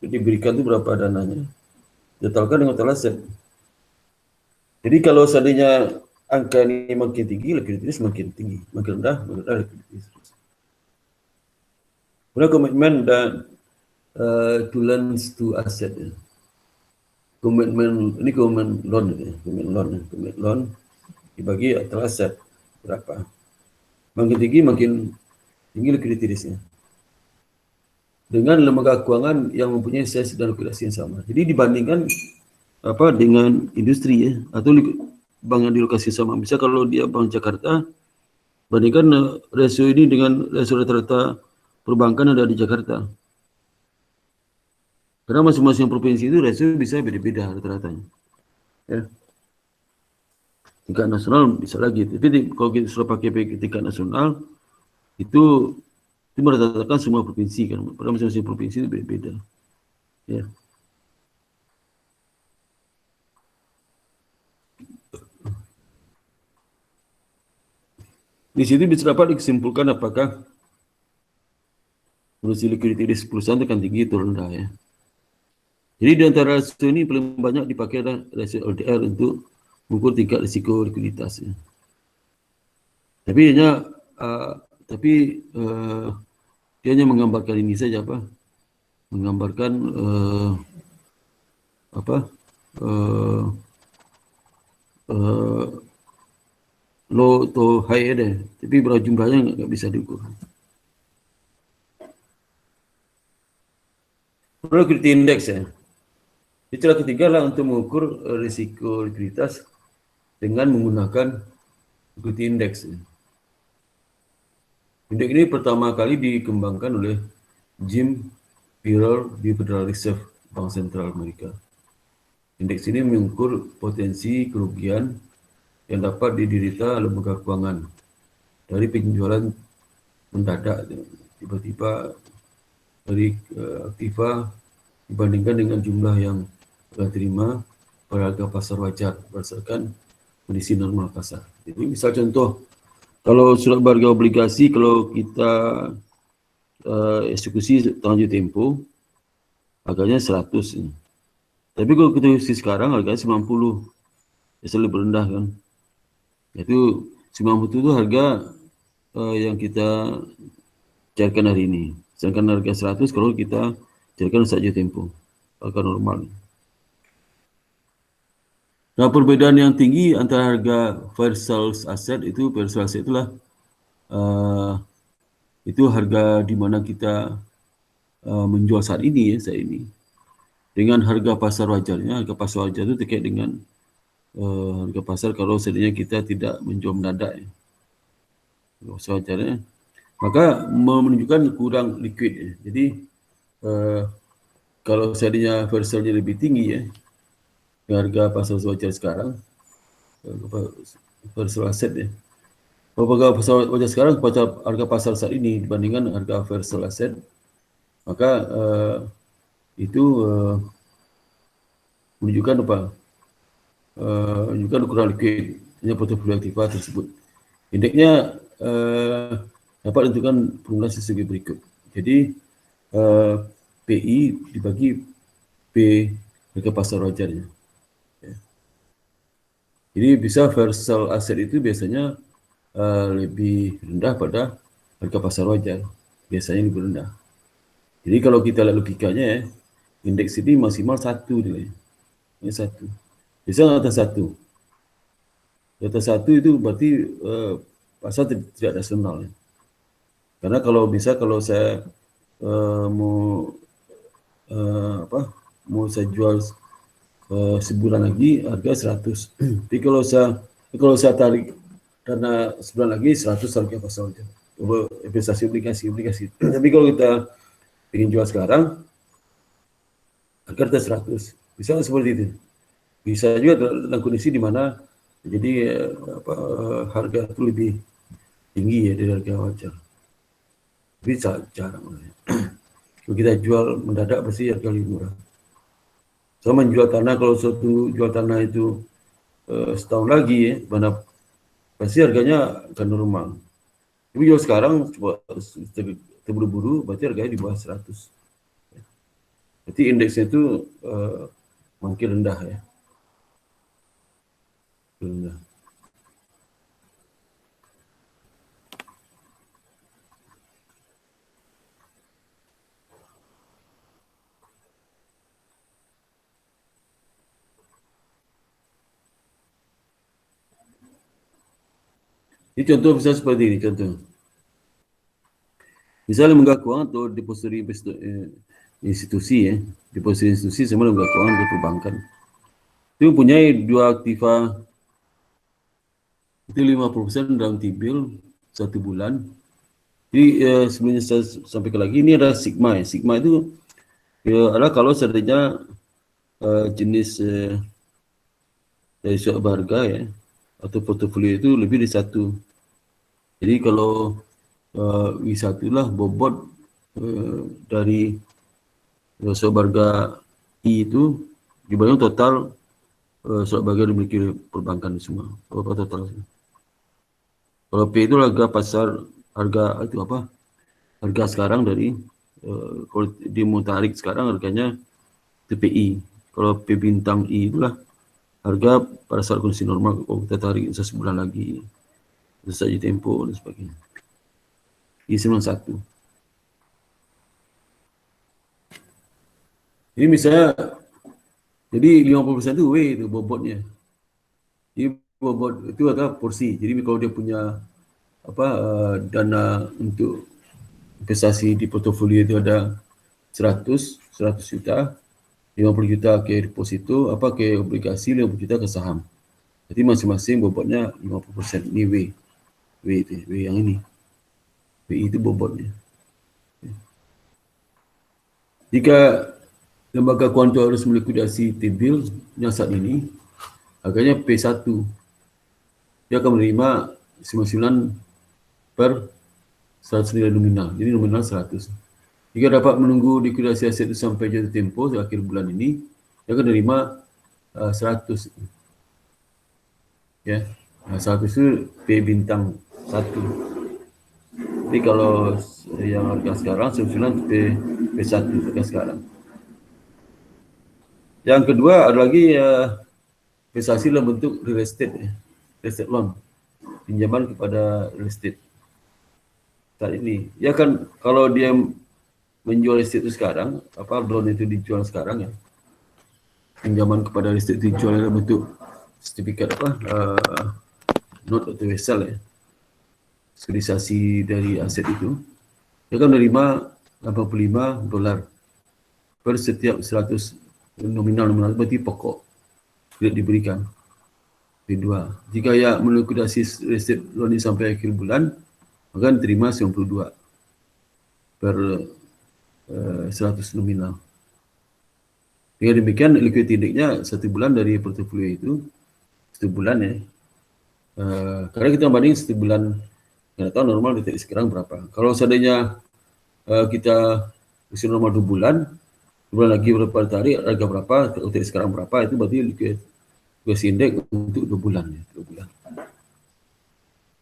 diberikan itu berapa dananya, totalkan dengan total aset. Jadi kalau seandainya angka ini makin tinggi, likuiditas makin tinggi, makin rendah likuiditas. Kemudian komitmen dan to loans to asset ya. Komitmen ini komitmen loan ya, komitmen loan dibagi atas aset berapa. Makin tinggi likuiditasnya. Dengan lembaga keuangan yang mempunyai size dan likuidasi yang sama. Jadi dibandingkan dengan industri ya, atau bank yang di lokasi sama. Bisa kalau dia Bank Jakarta, bandingkan rasio ini dengan rasio rata-rata perbankan yang ada di Jakarta. Karena masing-masing provinsi itu rasio bisa beda-beda rata-ratanya. Ya. Tingkat nasional bisa lagi. Tapi kalau kita sudah pakai tingkat nasional, itu merata-ratakan semua provinsi kan. Padahal masing-masing provinsi itu beda-beda. Ya. Di situ bisa dapat disimpulkan apakah kondisi likuiditas perusahaan akan tinggi atau rendah ya. Jadi di antara rasio ini paling banyak dipakai adalah rasio LDR untuk mengukur tingkat risiko likuiditas ya. Tapi dia hanya menggambarkan ini saja menggambarkan low atau high ada, tapi berapa jumlahnya nggak bisa diukur. Liquidity index ya. Cara ketiga lah untuk mengukur risiko likuiditas dengan menggunakan liquidity index. Indeks ini pertama kali dikembangkan oleh Jim Pirrell di Federal Reserve Bank Sentral Amerika. Indeks ini mengukur potensi kerugian yang dapat diderita lembaga keuangan dari penjualan mendadak tiba-tiba dari aktiva dibandingkan dengan jumlah yang telah terima pada harga pasar wajar berdasarkan kondisi normal pasar. Jadi misal contoh, kalau surat berharga obligasi kalau kita eksekusi tanggal tempo harganya 100. Tapi kalau kita eksekusi sekarang harganya 90. Biasanya lebih rendah kan. Itu 90 itu harga yang kita cairkan hari ini. Sedangkan harga 100 kalau kita cairkan saja tempo. Harga normal. Nah, perbedaan yang tinggi antara harga fair sales asset itu, fair sales asset itulah itu harga di mana kita menjual saat ini dengan harga pasar wajarnya. Harga pasar wajar itu terkait dengan harga pasar kalau seandainya kita tidak menjual mendadak ya. Pasar wajarnya, maka menunjukkan kurang liquid ya. Jadi kalau seandainya fair sale-nya lebih tinggi ya, harga pasar wajar sekarang, fair sale aset ya. Kalau harga pasar wajar sekarang, harga pasar saat ini dibandingkan harga fair sale aset, maka itu menunjukkan menunjukkan kurang liquid hanya portofolio aktiva tersebut. Indeksnya dapat menentukan formula sebagai berikut. Jadi PI dibagi P harga pasar wajarnya. Jadi bisa fair sale aset itu biasanya lebih rendah pada harga pasar wajar. Biasanya lebih rendah. Jadi kalau kita lihat logikanya ya, indeks ini maksimal 1 nilai. Ini satu. Bisa atas satu. Di atas satu itu berarti pasar tidak rasional. Ya. Karena kalau bisa kalau saya mau mau saya jual sebulan lagi harga 100. Tapi kalau saya tarik dana sebulan lagi 100 harga pasarnya. Investasi obligasi. Tapi kalau kita ingin jual sekarang harga 100. Bisa seperti itu. Bisa juga dalam kondisi di mana jadi harga itu lebih tinggi ya dari harga wajar. Tapi jarang. Kalau kita jual mendadak pasti harga lebih murah. Sama menjual tanah, kalau suatu jual tanah itu setahun lagi ya, mana pasti harganya akan normal. Tapi jual sekarang coba terburu-buru, berarti harganya di bawah 100. Berarti indeksnya itu makin rendah ya. Rendah. Ini contoh bisa seperti ini contoh. Misalnya lembaga keuangan atau depository institusi ya, depository institusi sama lembaga keuangan atau perbankan. Itu mempunyai dua aktiva itu 50% dalam T-bill 1 bulan. Jadi sebelumnya saya sampaikan lagi, ini ada sigma ya. Sigma itu adalah kalau seandainya jenis dari suatu harga ya atau portofolio itu lebih dari 1. Jadi kalau W1 lah bobot dari suatu harga I itu dibanding total suatu harga dimiliki perbankan semua. Berapa total? Kalau P itu harga pasar, harga itu apa? Harga sekarang dari kalau dia mau tarik sekarang harganya TPI. Kalau P bintang I itulah harga pada saat kondisi normal kalau kita tarik sebulan lagi, selesai tempo dan sebagainya. I 91. Ini misalnya, jadi 50% itu W itu bobotnya. Jadi bobot itu adalah porsi. Jadi kalau dia punya dana untuk investasi di portofolio itu ada 100 juta, 50 juta ke deposito, ke obligasi, 50 juta ke saham. Jadi masing-masing bobotnya 50%. Ini W itu, W yang ini. W itu bobotnya. Jika lembaga keuangan harus melikuidasi T-bill yang saat ini, harganya P1. Dia akan menerima 99 per 100 nilai nominal. Jadi nominal 100. Jika dapat menunggu likuidasi aset itu sampai jatuh tempo akhir bulan ini, dia akan menerima 100. Ya, 100 itu P bintang 1. Jadi kalau yang harga sekarang 99 P1 harga sekarang. Yang kedua ada lagi investasi dalam bentuk real estate, real estate loan, pinjaman kepada real estate. Saat ini, ya kan kalau dia menjual real estate itu sekarang, loan itu dijual sekarang ya, pinjaman kepada real estate dijual dalam bentuk sertifikat note atau wesel ya, sekuritasi dari aset itu, dia akan menerima $85 per setiap 100 nominal berarti pokok tidak diberikan. Kedua, jika ia melikuidasi real loan ini sampai akhir bulan, maka diterima 92 per 100 nominal. Dengan demikian liquidity index-nya 1 bulan dari portofolio itu 1 bulan ya. Karena kita banding 1 bulan, nggak tahu normal detik sekarang berapa. Kalau seandainya kita usia normal 2 bulan lagi berapa tarik, harga berapa, detik sekarang berapa, itu berarti liquidity index untuk 2 bulan ya, 2 bulan.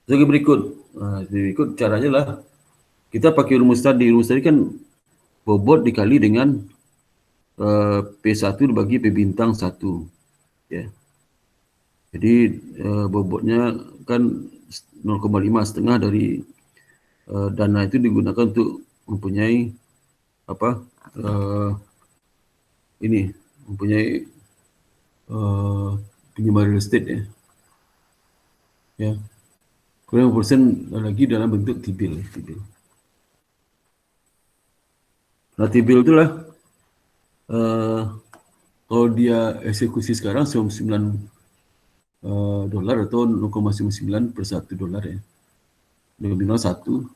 Jadi berikut caranya lah, kita pakai rumus tadi kan bobot dikali dengan P1 dibagi P bintang 1 ya. Jadi bobotnya kan 0,5 setengah dari dana itu digunakan untuk mempunyai mempunyai pinjaman real estate ya. Ya. Kemudian 50% lagi dalam bentuk T-bill. Nah, T-bill itulah kalau dia eksekusi sekarang 99 dolar atau 0,99 per $1 ya. Nominal 1.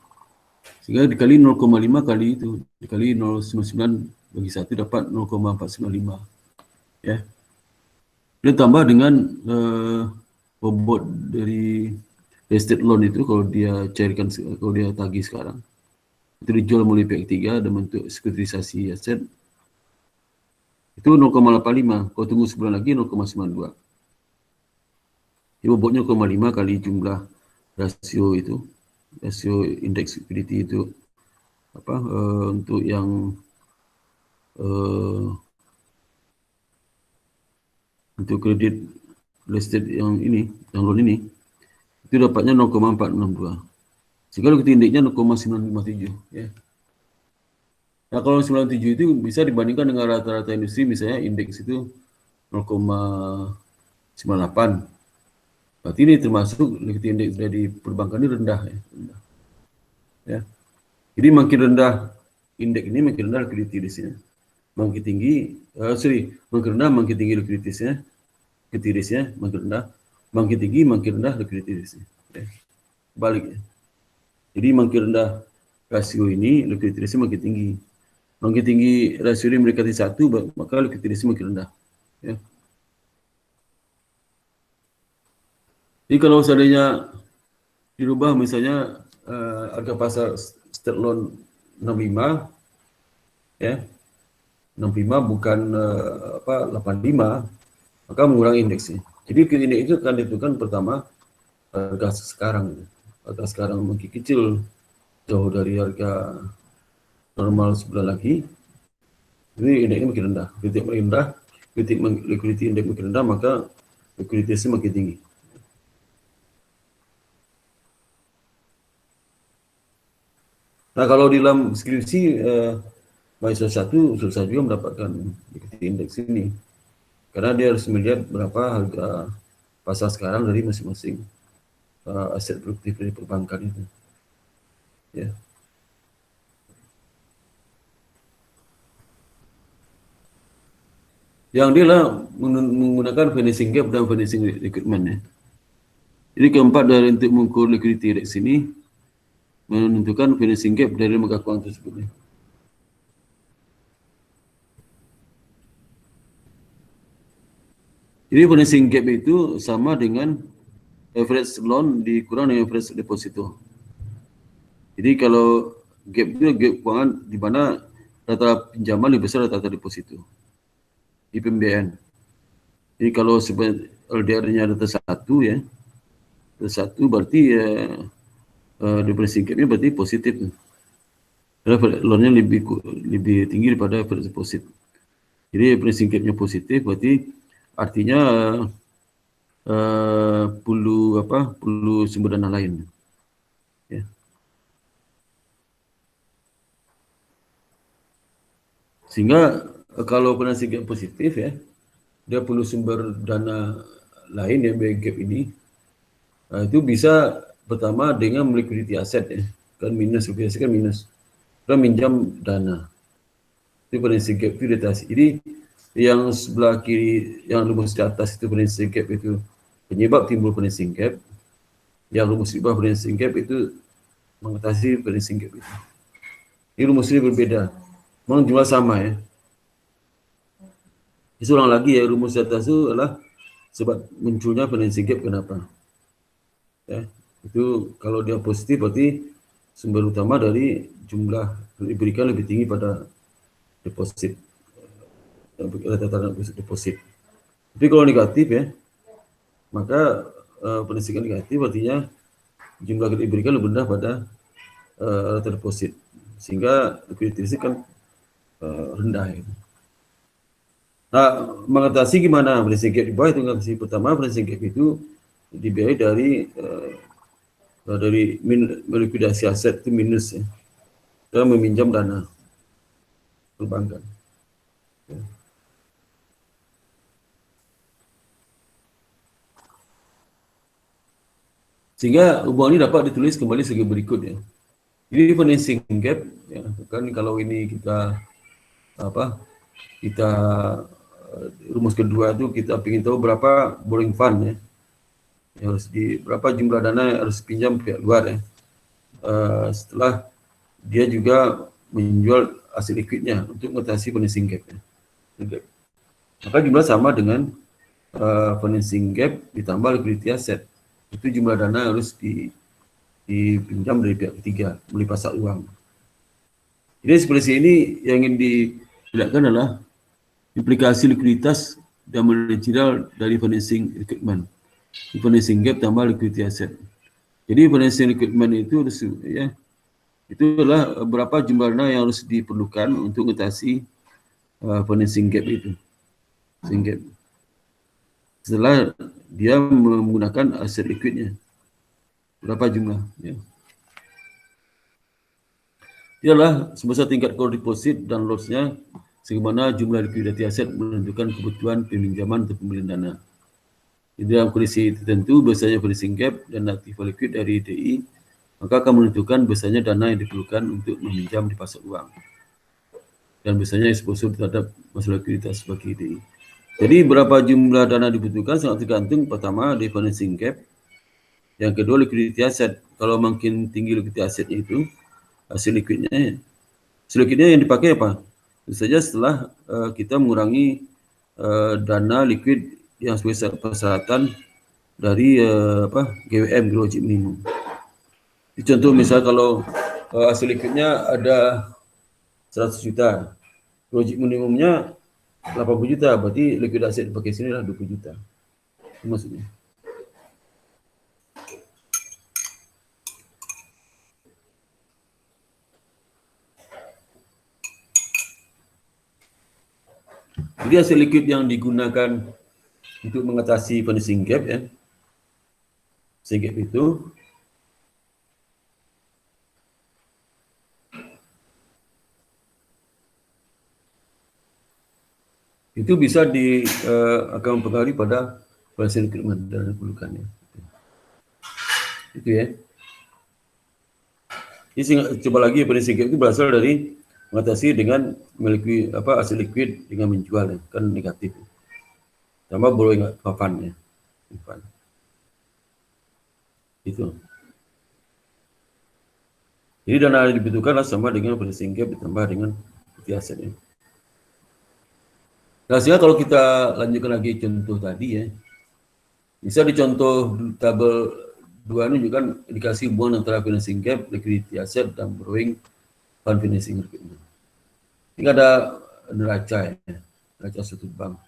Sehingga dikali 0,5 kali itu, dikali 0,99 bagi 1 dapat 0,495 ya. Dan tambah dengan bobot dari estate loan itu kalau dia cairkan, kalau dia tagih sekarang itu dijual melalui pihak ketiga dan bentuk sekuritisasi aset itu 0,85. Kalau tunggu sebulan lagi 0,92. Jadi bobotnya 0,5 kali jumlah rasio itu, rasio indeks liquidity itu apa untuk yang untuk kredit real estate yang ini, yang loan ini, itu dapatnya 0,462. Sehingga liquidity indexnya 0,957 ya. Nah, kalau 97 itu bisa dibandingkan dengan rata-rata industri, misalnya indeks itu 0,98. Berarti ini termasuk liquidity index dari perbankan ini rendah ya. Ya. Jadi makin rendah indeks ini, makin rendah liquidity risknya. Makin tinggi, makin rendah makin tinggi liquidity risknya, makin rendah, makin tinggi makin rendah liquidity risknya. Ya. Balik ya. Jadi makin rendah rasio ini, liquidity risknya makin tinggi. Makin tinggi rasio ini mendekati 1, maka liquidity risknya makin rendah. Ya. Jadi kalau seandainya dirubah misalnya harga pasar state loan 65 ya, 65 bukan 85, maka mengurangi indeksnya. Jadi indeks itu akan ditentukan pertama harga sekarang. Harga sekarang makin kecil jauh dari harga normal sebulan lagi, ini indeksnya makin rendah. Liquidity index makin rendah, maka liquidity makin tinggi. Nah, kalau di dalam skripsi mahasiswa 1 susah juga mendapatkan liquidity index ini. Karena dia harus melihat berapa harga pasar sekarang dari masing-masing aset produktif dari perbankan itu. Ya. Yang dia lah menggunakan financing gap dan financing requirement ya. Jadi keempat dari untuk mengukur liquidity index ini menentukan financing gap dari lembaga keuangan tersebut. Ya. Jadi financing gap itu sama dengan average loan dikurang dengan average deposito. Jadi kalau gap itu gap keuangan di mana rata pinjaman lebih besar rata deposito di pembiayaan. Jadi kalau LDR-nya rata 1 ya, rata 1 berarti depresi gapnya berarti positif. Karena loan-nya lebih tinggi daripada average deposit. Jadi depresi gapnya positif berarti artinya perlu sumber dana lain. Ya. Sehingga kalau financing gap positif ya, dia perlu sumber dana lain yang bagi gap ini. Nah, itu bisa pertama dengan liquidity aset ya, kan minus, liquidity aset kan minus. Kita minjam dana. Itu financing gap itu di atas. Jadi yang sebelah kiri, yang rumus di atas itu financing gap itu penyebab timbul financing gap. Yang rumus di bawah financing gap itu mengatasi financing gap itu. Ini rumusnya berbeda. Memang jumlah sama ya. Ulang lagi ya, rumus di atas itu adalah sebab munculnya financing gap kenapa. Ya, itu kalau dia positif berarti sumber utama dari jumlah diberikan lebih tinggi pada deposit. Deposit. Tapi kalau negatif ya, maka penisikan negatif artinya jumlah yang diberikan lebih rendah pada rata deposit, sehingga liquidity kan rendah. Ya. Nah, mengatasi gimana financing gap di bawah itu mengatasi pertama financing gap itu dibiayai dari melikuidasi aset itu minus ya, dan meminjam dana perbankan. Ya. Sehingga hubungan ini dapat ditulis kembali sebagai berikut ya. Jadi financing gap ya, kan kalau ini kita kita rumus kedua itu kita ingin tahu berapa borrowing fund ya, yang harus berapa jumlah dana yang harus pinjam pihak luar ya. Setelah dia juga menjual aset likuidnya untuk mengatasi financing gap ya. Maka jumlah sama dengan financing gap ditambah liquidity asset. Itu jumlah dana yang harus dipinjam dari pihak ketiga, beli pasar uang. Jadi ekspresi ini yang ingin diperlihatkan adalah implikasi likuiditas dan manajerial dari financing requirement. Financing gap tambah liquidity asset. Jadi financing requirement itu harus ya, itu adalah berapa jumlah dana yang harus diperlukan untuk mengatasi financing gap itu. Financing gap. Setelah dia menggunakan aset liquidnya. Berapa jumlah ya. Ialah sebesar tingkat core deposit dan loss-nya sebagaimana jumlah liquidity aset menentukan kebutuhan peminjaman atau pembelian dana. Di dalam kondisi tertentu biasanya financing gap dan aktiva liquid dari DI maka akan menentukan biasanya dana yang diperlukan untuk meminjam di pasar uang. Dan biasanya exposure terhadap masalah likuiditas bagi DI. Jadi berapa jumlah dana dibutuhkan sangat tergantung pertama di financing gap. Yang kedua liquidity asset. Kalau makin tinggi liquidity assetnya itu hasil liquidnya yang dipakai apa? Tentu saja setelah kita mengurangi dana liquid yang sesuai persyaratan dari GWM, Gross Wajib Minimum. Contoh misal kalau hasil liquidnya ada 100 juta, Gross Wajib Minimumnya 80 juta, berarti liquid aset dipakai sini adalah 20 juta. Itu maksudnya. Jadi hasil liquid yang digunakan untuk mengatasi financing gap ya. Financing gap itu bisa akan mempengaruhi pada financial recruitment dan perlukannya. Itu ya. Jadi coba lagi financing gap itu berasal dari mengatasi dengan memiliki aset liquid dengan menjual ya. Kan negatif. Tambah borrowing fund ya. Fund. Itu. Jadi dana yang dibutuhkan sama dengan financing gap ditambah dengan liquidity asset ya. Nah, sehingga kalau kita lanjutkan lagi contoh tadi ya, bisa di contoh tabel 2 ini juga indikasi hubungan antara financing gap, liquidity asset, dan borrowing fund financing requirement. Ini ada neraca ya, neraca suatu bank.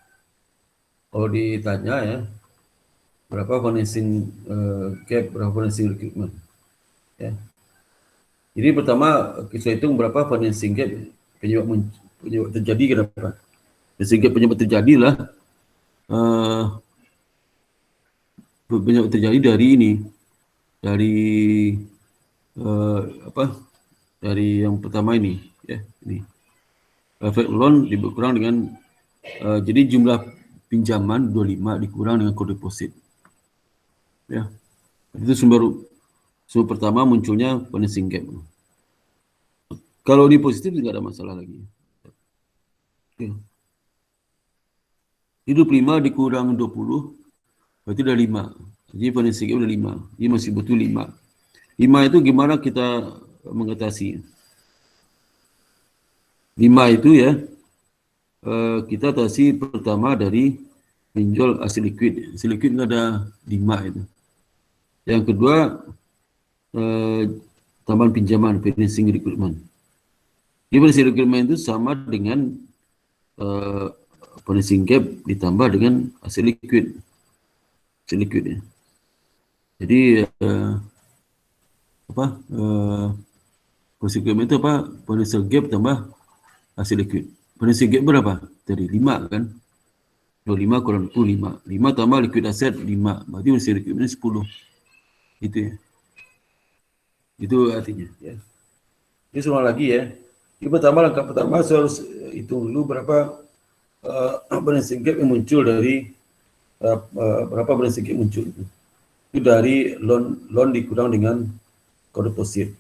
Kalau ditanya ya, berapa financing gap, berapa financing requirement. Ya. Jadi pertama kita hitung berapa financing gap penyebab terjadi kenapa. Sehingga penyebab terjadilah penyebab terjadi dari ini, dari dari yang pertama ini ya, ini efek loan dikurang dengan jadi jumlah pinjaman 25 dikurang dengan core deposit ya. Itu sumber pertama munculnya financing gap. Kalau di positif tidak ada masalah lagi ya. 25 dikurang 20 berarti udah 5. Jadi financing gap udah 5. Jadi masih butuh 5. 5 itu gimana kita mengatasi? 5 itu ya kita atasi pertama dari menjual aset liquid. Aset liquid itu ada 5 itu. Yang kedua tambahan pinjaman, financing requirement. Jadi financing requirement itu sama dengan financing gap ditambah dengan aset liquid. Aset liquid ya. Jadi financing requirement itu apa? Financing gap tambah aset liquid. Financing gap berapa? Dari 5 kan? 25 kurang 25. 5 tambah liquid asset 5. Berarti financing requirement 10. Itu ya. Itu artinya ya. Ini semua lagi ya. Ini pertama, langkah pertama saya harus hitung dulu berapa financing gap yang muncul dari berapa financing gap muncul itu. itu dari loan dikurang dengan core deposit.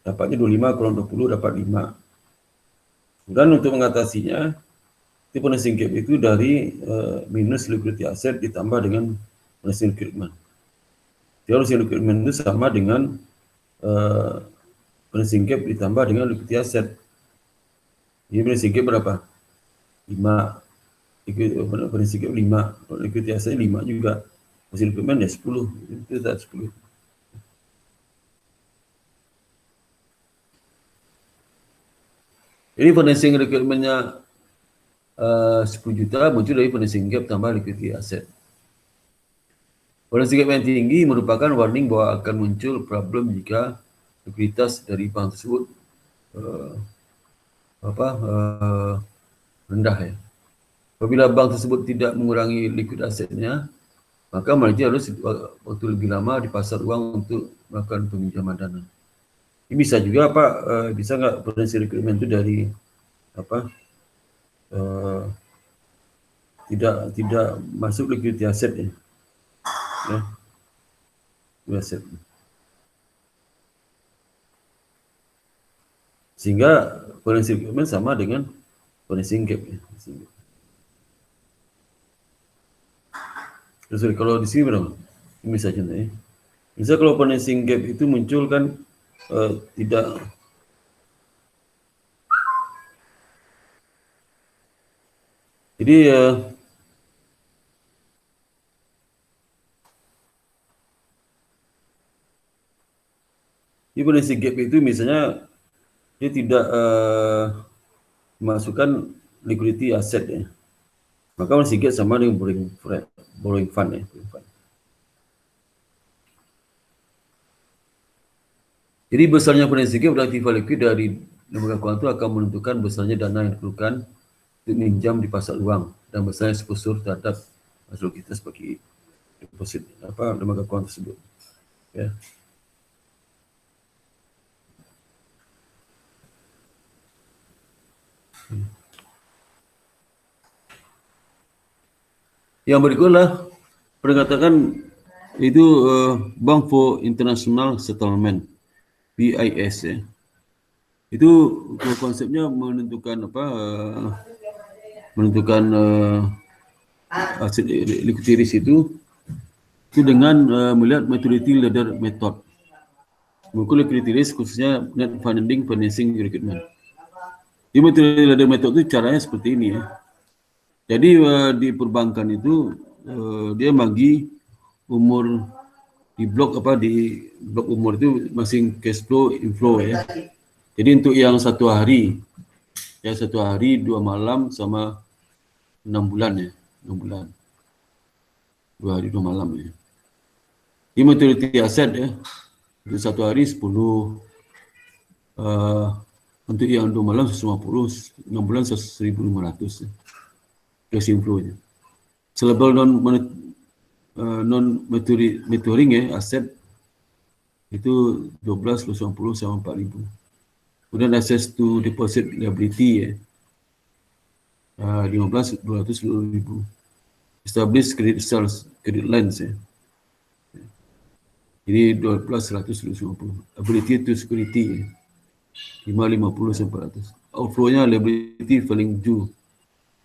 Dapatnya 25 kurang 20 dapat 5. Dan untuk mengatasinya, itu financing gap itu dari minus liquidity asset ditambah dengan financing requirement. Financing requirement itu sama dengan financing gap ditambah dengan liquidity asset. Jadi financing gap berapa? 5. Financing gap 5. Liquidity asset 5 juga. Financing requirement ya 10. Itu tak 10. Jadi financing requirement-nya 10 juta muncul dari financing gap tambah liquidity asset. Financing gap yang tinggi merupakan warning bahwa akan muncul problem jika likuiditas dari bank tersebut rendah ya. Apabila bank tersebut tidak mengurangi likuid asetnya, maka mereka harus waktu lebih lama di pasar uang untuk melakukan peminjaman dana. Ini bisa juga bisa nggak financing requirement itu dari tidak masuk liquidity asset ya. Aset. Sehingga financing requirement sama dengan financing gap ya. Terus kalau di sini berapa? Ini saja ya. Misal kalau financing gap itu muncul kan tidak jadi di financing gap itu misalnya dia tidak memasukkan liquidity asset ya. Maka financing gap sama dengan borrowing fund ya. Jadi besarnya financing gap berarti liquid dari lembaga keuangan itu akan menentukan besarnya dana yang diperlukan untuk minjam di pasar uang dan besarnya exposure terhadap likuiditas bagi deposit lembaga keuangan tersebut. Ya. Yang berikutlah perkataan itu Bank for International Settlement BIS ya. Itu konsepnya menentukan aset liquidity risk itu dengan melihat maturity ladder method. Mengukur liquidity risk khususnya net funding financing requirement. Di maturity ladder method itu caranya seperti ini ya. Jadi di perbankan itu dia bagi umur di blok umur itu masing cash flow inflow ya. Jadi untuk yang 1 hari 2 malam sama 6 bulan ya, 6 bulan. 2 hari 2 malam ya. Ini maturity asset ya. Untuk 1 hari 10 untuk yang 2 malam 150, 6 bulan 1.500 ya. Cash inflow-nya. Selevel non maturing ya aset itu 12 250 sama 4.000. Kemudian access to deposit liability ya 15 200.000. Establish credit sales credit lines ya. Jadi 12 150. Ability to security ya. 550 sampai 400. Outflow-nya liability falling due.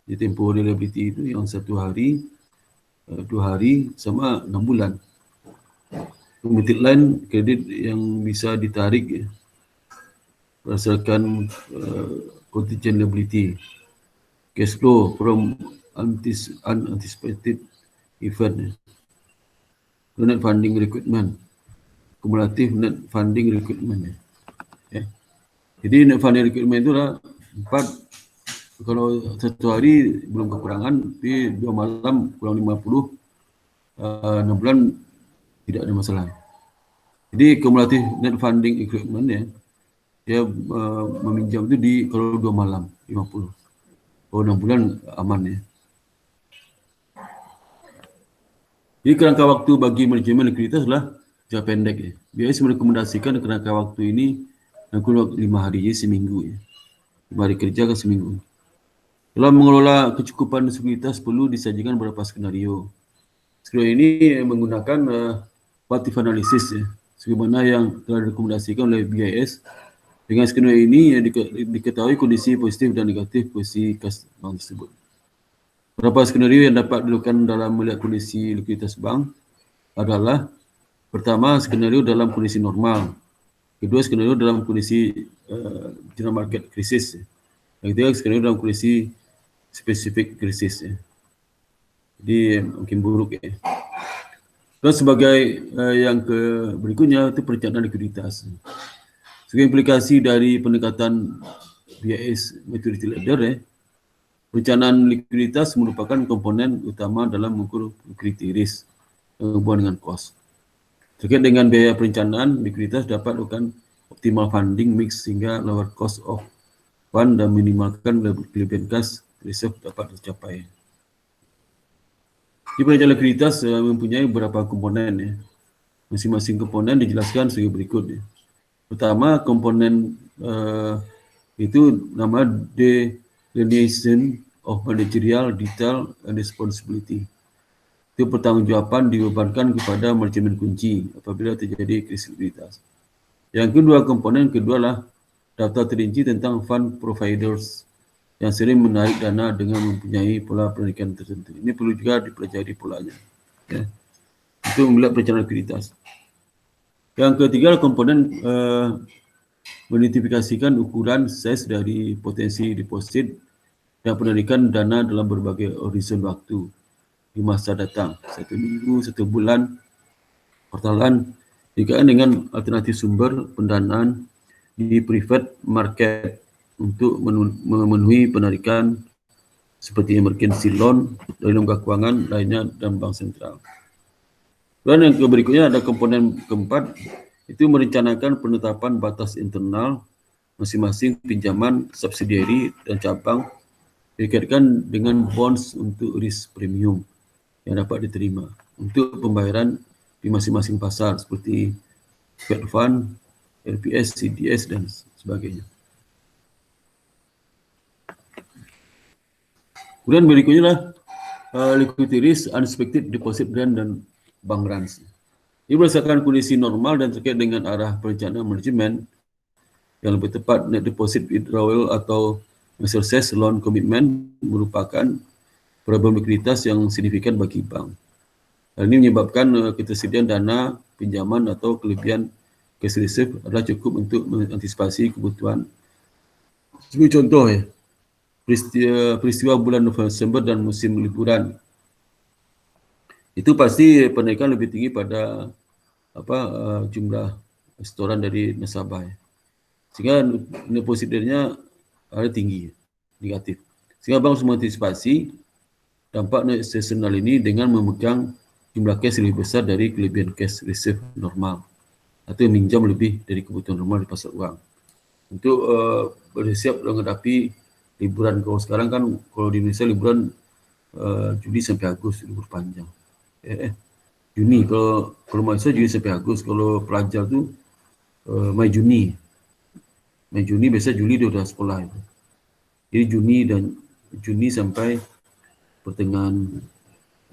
Di tempoh liability itu yang 1 hari 2 hari sama 6 bulan. Committed line kredit yang bisa ditarik ya, berdasarkan contingent liability. Cash flow from unanticipated event ya. Net funding requirement. Kumulatif net funding requirement ya. Ya. Jadi net funding requirement itu lah 4. Kalau 1 hari belum kekurangan, tapi 2 malam kurang 50, 6 bulan tidak ada masalah. Jadi kumulatif net funding requirement ya, dia meminjam itu di kalau 2 malam 50. Kalau 6 bulan aman ya. Jadi kerangka waktu bagi manajemen likuiditas adalah jangka pendek ya. Biasanya merekomendasikan kerangka waktu ini 5 hari ya, seminggu ya. 5 hari kerja ke seminggu. Dalam mengelola kecukupan likuiditas perlu disajikan beberapa skenario. Skenario ini menggunakan quantitative analysis ya, sebagaimana yang telah direkomendasikan oleh BIS. Dengan skenario ini diketahui kondisi positif dan negatif posisi kas bank tersebut. Beberapa skenario yang dapat dilakukan dalam melihat kondisi likuiditas bank adalah: pertama, skenario dalam kondisi normal; kedua, skenario dalam kondisi general market krisis; yang ketiga, skenario dalam kondisi spesifik krisis ya. Jadi mungkin buruk ya. Dan sebagai yang berikutnya itu perencanaan likuiditas. Sebagai implikasi dari pendekatan BIS maturity ladder ya, perencanaan likuiditas merupakan komponen utama dalam mengukur liquidity risk yang berhubungan dengan cost. Terkait dengan biaya perencanaan, likuiditas dapat lakukan optimal funding mix sehingga lower cost of fund dan minimalkan kelebihan cash reserve dapat tercapai. Di perencanaan likuiditas mempunyai beberapa komponen ya. Masing-masing komponen dijelaskan sebagai berikut ya. Pertama, komponen itu nama delineation of managerial detail and responsibility. Itu pertanggungjawaban dibebankan kepada manajemen kunci apabila terjadi krisis likuiditas. Yang kedua, komponen kedua lah daftar terinci tentang fund providers yang sering menarik dana dengan mempunyai pola penarikan tertentu. Ini perlu juga dipelajari polanya ya, untuk melihat perencanaan likuiditas. Yang ketiga, komponen mengidentifikasikan ukuran size dari potensi deposit dan penarikan dana dalam berbagai horizon waktu di masa datang, 1 minggu, 1 bulan, kuartalan, dikaitkan dengan alternatif sumber pendanaan di private market untuk memenuhi penarikan seperti emergency loan dari lembaga keuangan lainnya dan bank sentral. Dan yang berikutnya ada komponen keempat, itu merencanakan penetapan batas internal masing-masing pinjaman subsidiary dan cabang dikaitkan dengan bonds untuk risk premium yang dapat diterima untuk pembayaran di masing-masing pasar seperti Fed Fund, LPS, CDS dan sebagainya. Kemudian berikutnya lah liquidity risk, unexpected deposit grant dan bank runs. Ini berdasarkan kondisi normal dan terkait dengan arah perencanaan manajemen yang lebih tepat, net deposit withdrawal atau exercise loan commitment merupakan problem likuiditas yang signifikan bagi bank. Hal ini menyebabkan ketersediaan dana pinjaman atau kelebihan cash reserve adalah cukup untuk mengantisipasi kebutuhan. Sebagai contoh ya, peristiwa bulan November dan musim liburan, itu pasti penaikan lebih tinggi pada jumlah setoran dari nasabah ya. Sehingga depositnya ada tinggi, negatif. Sehingga bank harus mengantisipasi dampak seasonal ini dengan memegang jumlah cash lebih besar dari kelebihan cash reserve normal atau minjam lebih dari kebutuhan normal di pasar uang untuk bersiap menghadapi liburan. Kalau sekarang kan kalau di Indonesia liburan Juli sampai Agustus, libur panjang. Juni, kalau mahasiswa Juni sampai Agustus, kalau pelajar tu Mei Juni. Mei Juni biasa Juli dia sudah sekolah itu. Jadi Juni sampai pertengahan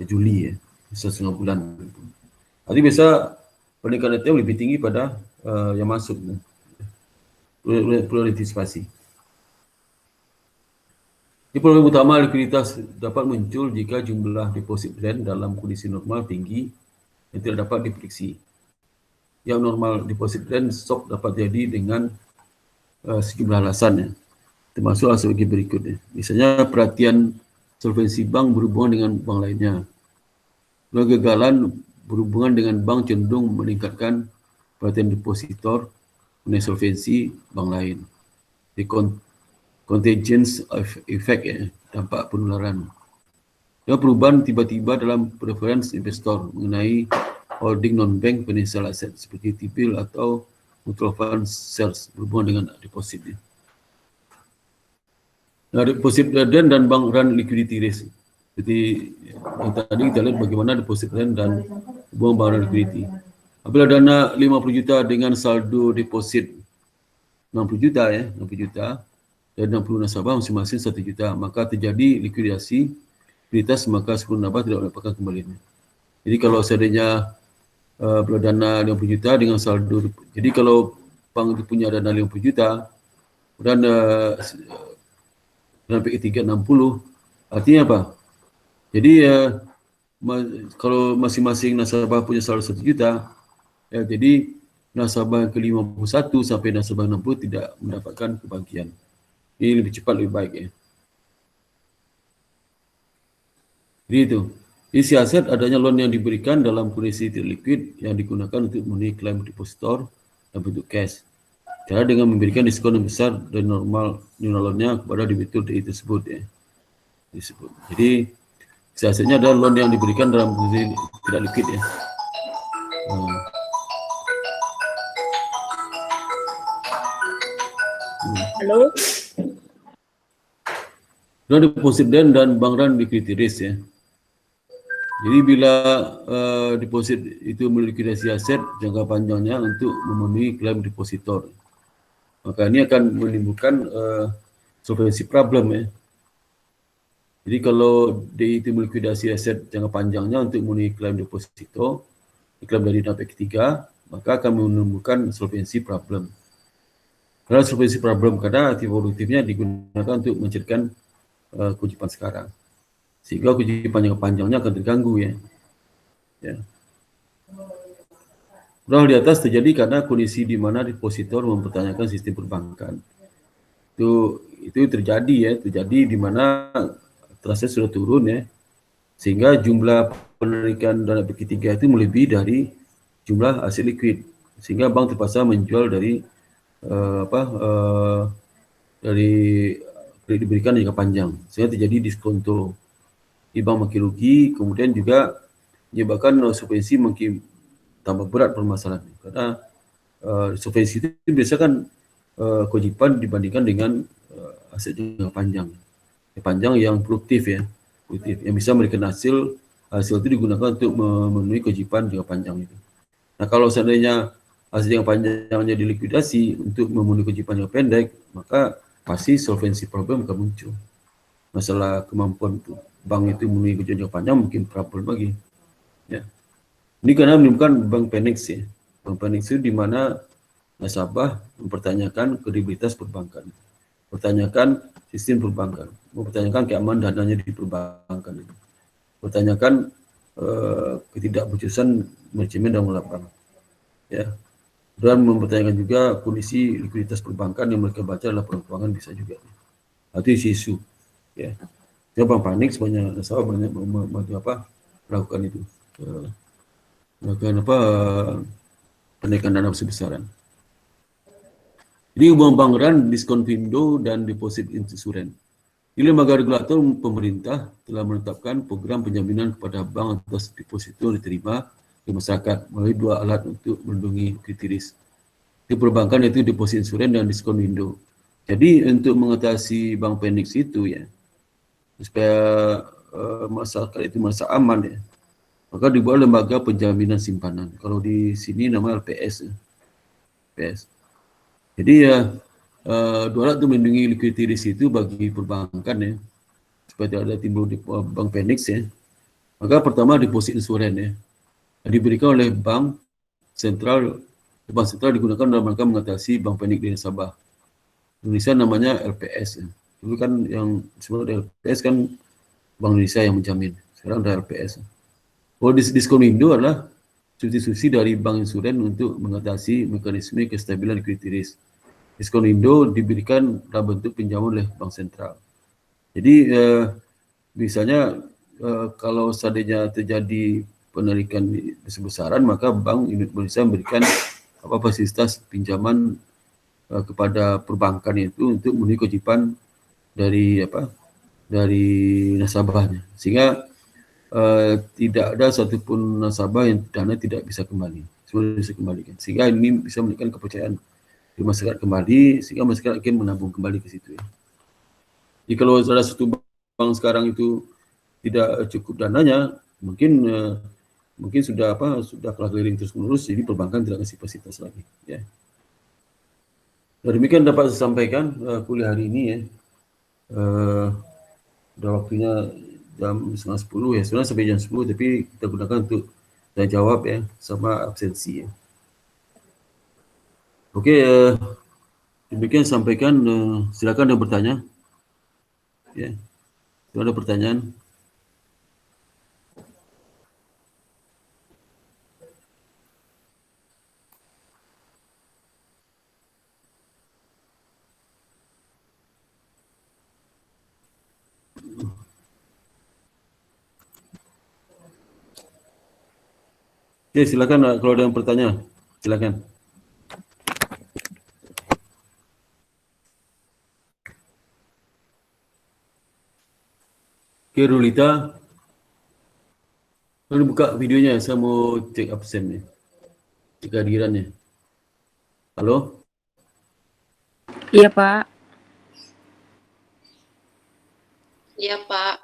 Juli ya, bisa setengah bulan. Jadi biasa peningkatan itu lebih tinggi pada yang masuk. Perlu antisipasi. Ini problem utama likuiditas dapat muncul jika jumlah deposit grant dalam kondisi normal tinggi yang tidak dapat diprediksi. Yang normal deposit grant shock dapat jadi dengan sejumlah alasan ya, termasuk sebagai berikut ya. Misalnya perhatian solvensi bank berhubungan dengan bank lainnya. Kegagalan berhubungan dengan bank cenderung meningkatkan perhatian depositor mengenai solvensi bank lain. Di contagious effect ya, dampak penularan. Dan perubahan tiba-tiba dalam preference investor mengenai holding non-bank financial asset seperti T-bill atau mutual fund sales berhubungan dengan depositnya. Nah, deposit dan bank run liquidity risk. Jadi yang tadi kita lihat bagaimana deposit run dan hubungan bank run liquidity. Apabila dana 50 juta dengan saldo deposit 60 juta ya, 60 juta dan 60 nasabah masing-masing 1 juta, maka terjadi likuidasi likuiditas, maka 10 nasabah tidak mendapatkan kembaliannya. Jadi kalau seandainya dana 50 juta dengan saldo. Jadi kalau bank itu punya dana 50 juta dan sampai ketiga 60, artinya apa? Jadi kalau masing-masing nasabah punya saldo 1 juta, ya, jadi nasabah yang ke-51 sampai nasabah 60 tidak mendapatkan kebahagiaan. Ini lebih cepat, lebih baik ya. Jadi itu. Isi aset adanya loan yang diberikan dalam kondisi tidak liquid yang digunakan untuk memenuhi klaim depositor dan bentuk cash. Cara dengan memberikan diskon yang besar dari normal loan-nya kepada debitur DI tersebut ya. Disebut. Jadi isi asetnya adalah loan yang diberikan dalam kondisi tidak liquid ya. Halo. Loan deposit dan bank run liquidity risk ya. Jadi bila deposit itu melikuidasi aset jangka panjangnya untuk memenuhi klaim depositor, maka ini akan menimbulkan solvency problem ya. Jadi kalau DI itu melikuidasi aset jangka panjangnya untuk memenuhi klaim deposito, klaim dari sampai ketiga, maka akan menimbulkan solvency problem. Karena solvency problem karena aktif produktifnya digunakan untuk mencarikan kewajiban sekarang. Sehingga kewajiban jangka panjangnya akan terganggu ya. Hal di atas terjadi karena kondisi di mana depositor mempertanyakan sistem perbankan. Itu terjadi di mana transaksi sudah turun ya, sehingga jumlah penarikan dana ketiga itu melebihi dari jumlah aset liquid, sehingga bank terpaksa menjual dari dari kredit diberikan jangka panjang, sehingga terjadi diskonto. Di bank makin rugi, kemudian juga menyebabkan solvensi makin tambah berat permasalahan, karena solvensi itu biasa kan kewajiban dibandingkan dengan aset jangka panjang yang produktif ya, yang bisa memberikan hasil itu digunakan untuk memenuhi kewajiban jangka panjang itu. Nah kalau seandainya hasil jangka panjangnya dilikuidasi untuk memenuhi kewajiban jangka pendek, maka pasti solvency problem akan muncul. Masalah kemampuan bank itu memenuhi kewajiban jangka panjang mungkin problem lagi. Ya. Ini karena menimbulkan bank panic ya. Bank panic itu di mana nasabah mempertanyakan kredibilitas perbankan, mempertanyakan sistem perbankan, mempertanyakan keamanan dananya di perbankan, mempertanyakan ketidakbeccusan manajemen dan mengelola bank, ya, dan mempertanyakan juga kondisi likuiditas perbankan yang mereka baca dalam laporan keuangan bisa juga. Itu isu, ya. Jadi bank panik sebanyak nasabah banyak melakukan itu. Melakukan penaikan dana besar-besaran. Jadi hubungan bank run, diskon window, dan deposit insurance. Di lembaga regulator pemerintah telah menetapkan program penjaminan kepada bank atas deposito diterima di masyarakat melalui dua alat untuk melindungi kriteria di perbankan, yaitu deposit insurance dan diskon window. Jadi untuk mengatasi bank panic itu ya, supaya masyarakat itu merasa aman ya, maka dibuat lembaga penjaminan simpanan. Kalau di sini nama LPS. LPS. Jadi ya dua alat untuk melindungi liquidity risk itu bagi perbankan ya, supaya tidak ada timbul di bank panic ya. Maka pertama deposit insurance ya, diberikan oleh bank sentral digunakan dalam rangka mengatasi bank panik di nasabah. Indonesia namanya LPS ya. Dulu kan yang disebut LPS kan Bank Indonesia yang menjamin. Sekarang ada LPS. Kalau diskon window adalah substitusi dari bank insuran untuk mengatasi mekanisme kestabilan liquidity risk. Diskon window diberikan dalam bentuk pinjaman oleh bank sentral. Jadi misalnya kalau seandainya terjadi penarikan besar-besaran, maka Bank Indonesia memberikan fasilitas pinjaman kepada perbankan itu untuk memenuhi kewajiban dari nasabahnya, sehingga tidak ada satupun nasabah yang dana tidak bisa kembali, semua bisa kembalikan, sehingga ini bisa meningkatkan kepercayaan di masyarakat kembali, sehingga masyarakat akan menabung kembali ke situ ya. Jadi kalau salah satu bank sekarang itu tidak cukup dananya, mungkin sudah kalah keliling terus menerus, jadi perbankan tidak kasih fasilitas lagi ya. Dan demikian dapat saya sampaikan kuliah hari ini ya. Udah waktunya jam 9:30 ya, sebenarnya sampai jam 10, tapi kita gunakan untuk dan jawab ya, sama absensi ya. Oke, demikian sampaikan. Silakan yang bertanya. Ya, kalau ada pertanyaan. Oke, silakan kalau ada yang bertanya, silakan. Oke, Rulita. Lalu buka videonya, saya mau cek absennya, cek kehadirannya. Halo? Iya, Pak. Iya, Pak.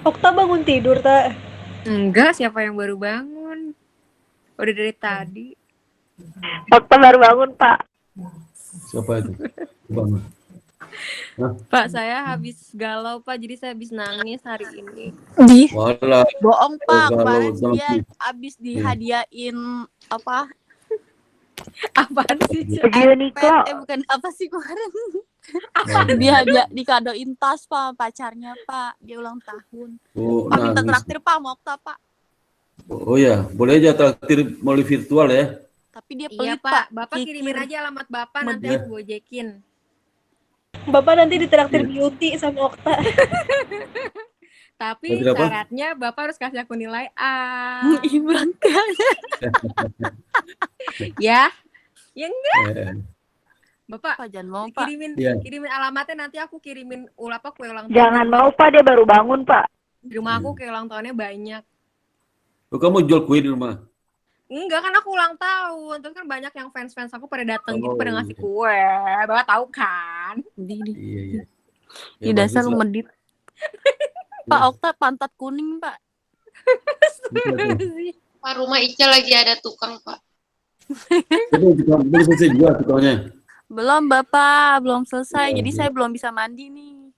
Okta bangun tidur, tak? Enggak, siapa yang baru bangun? Udah dari tadi. Okta baru bangun, Pak. Siapa itu? Bangun. Hah? Pak, saya habis galau, Pak. Jadi saya habis nangis hari ini. Walah, Bohong, Pak. galau, Kemarin galau. dia abis dihadiahin apa? Apaan sih, Cak? Video Niko. Bukan apa sih kemarin? Walah. Dia dikadoin tas, Pak, pacarnya, Pak. Dia ulang tahun. Oh, Pak minta nangis. traktir, Pak, mau Okta, Pak. Oh ya, boleh aja traktir melalui virtual ya. Tapi dia Iya, pelit, Pak. Pak. Bapak kirimin aja alamat Bapak, nanti Iya. aku gojekin. Bapak nanti ditraktir Iya. beauty sama Okta. Tapi Traktir apa? syaratnya Bapak harus kasih aku nilai A. Ih, bangga. Ya? Ya enggak, Eh, Bapak. Pak, jangan mau, Pak. Kirimin alamatnya, nanti aku kirimin kue ulang tahun. Jangan mau, Pak. Dia baru bangun, Pak. Di rumah aku kue ulang tahunnya banyak. oh, kamu jual kue di rumah? Enggak, kan aku ulang tahun. Terus kan banyak yang fans-fans aku pada datang gitu, Oh, pada ngasih iya. kue. Bapak tahu kan? Di Iya, iya. Di dasar lu bagus lah. medit. Pak, Okta pantat kuning, Pak. Iya, tuh. Pak, rumah Ica lagi ada tukang, Pak. Belum selesai juga tukangnya. Belum, Bapak. Belum selesai. Iya, Jadi iya. saya belum bisa mandi nih.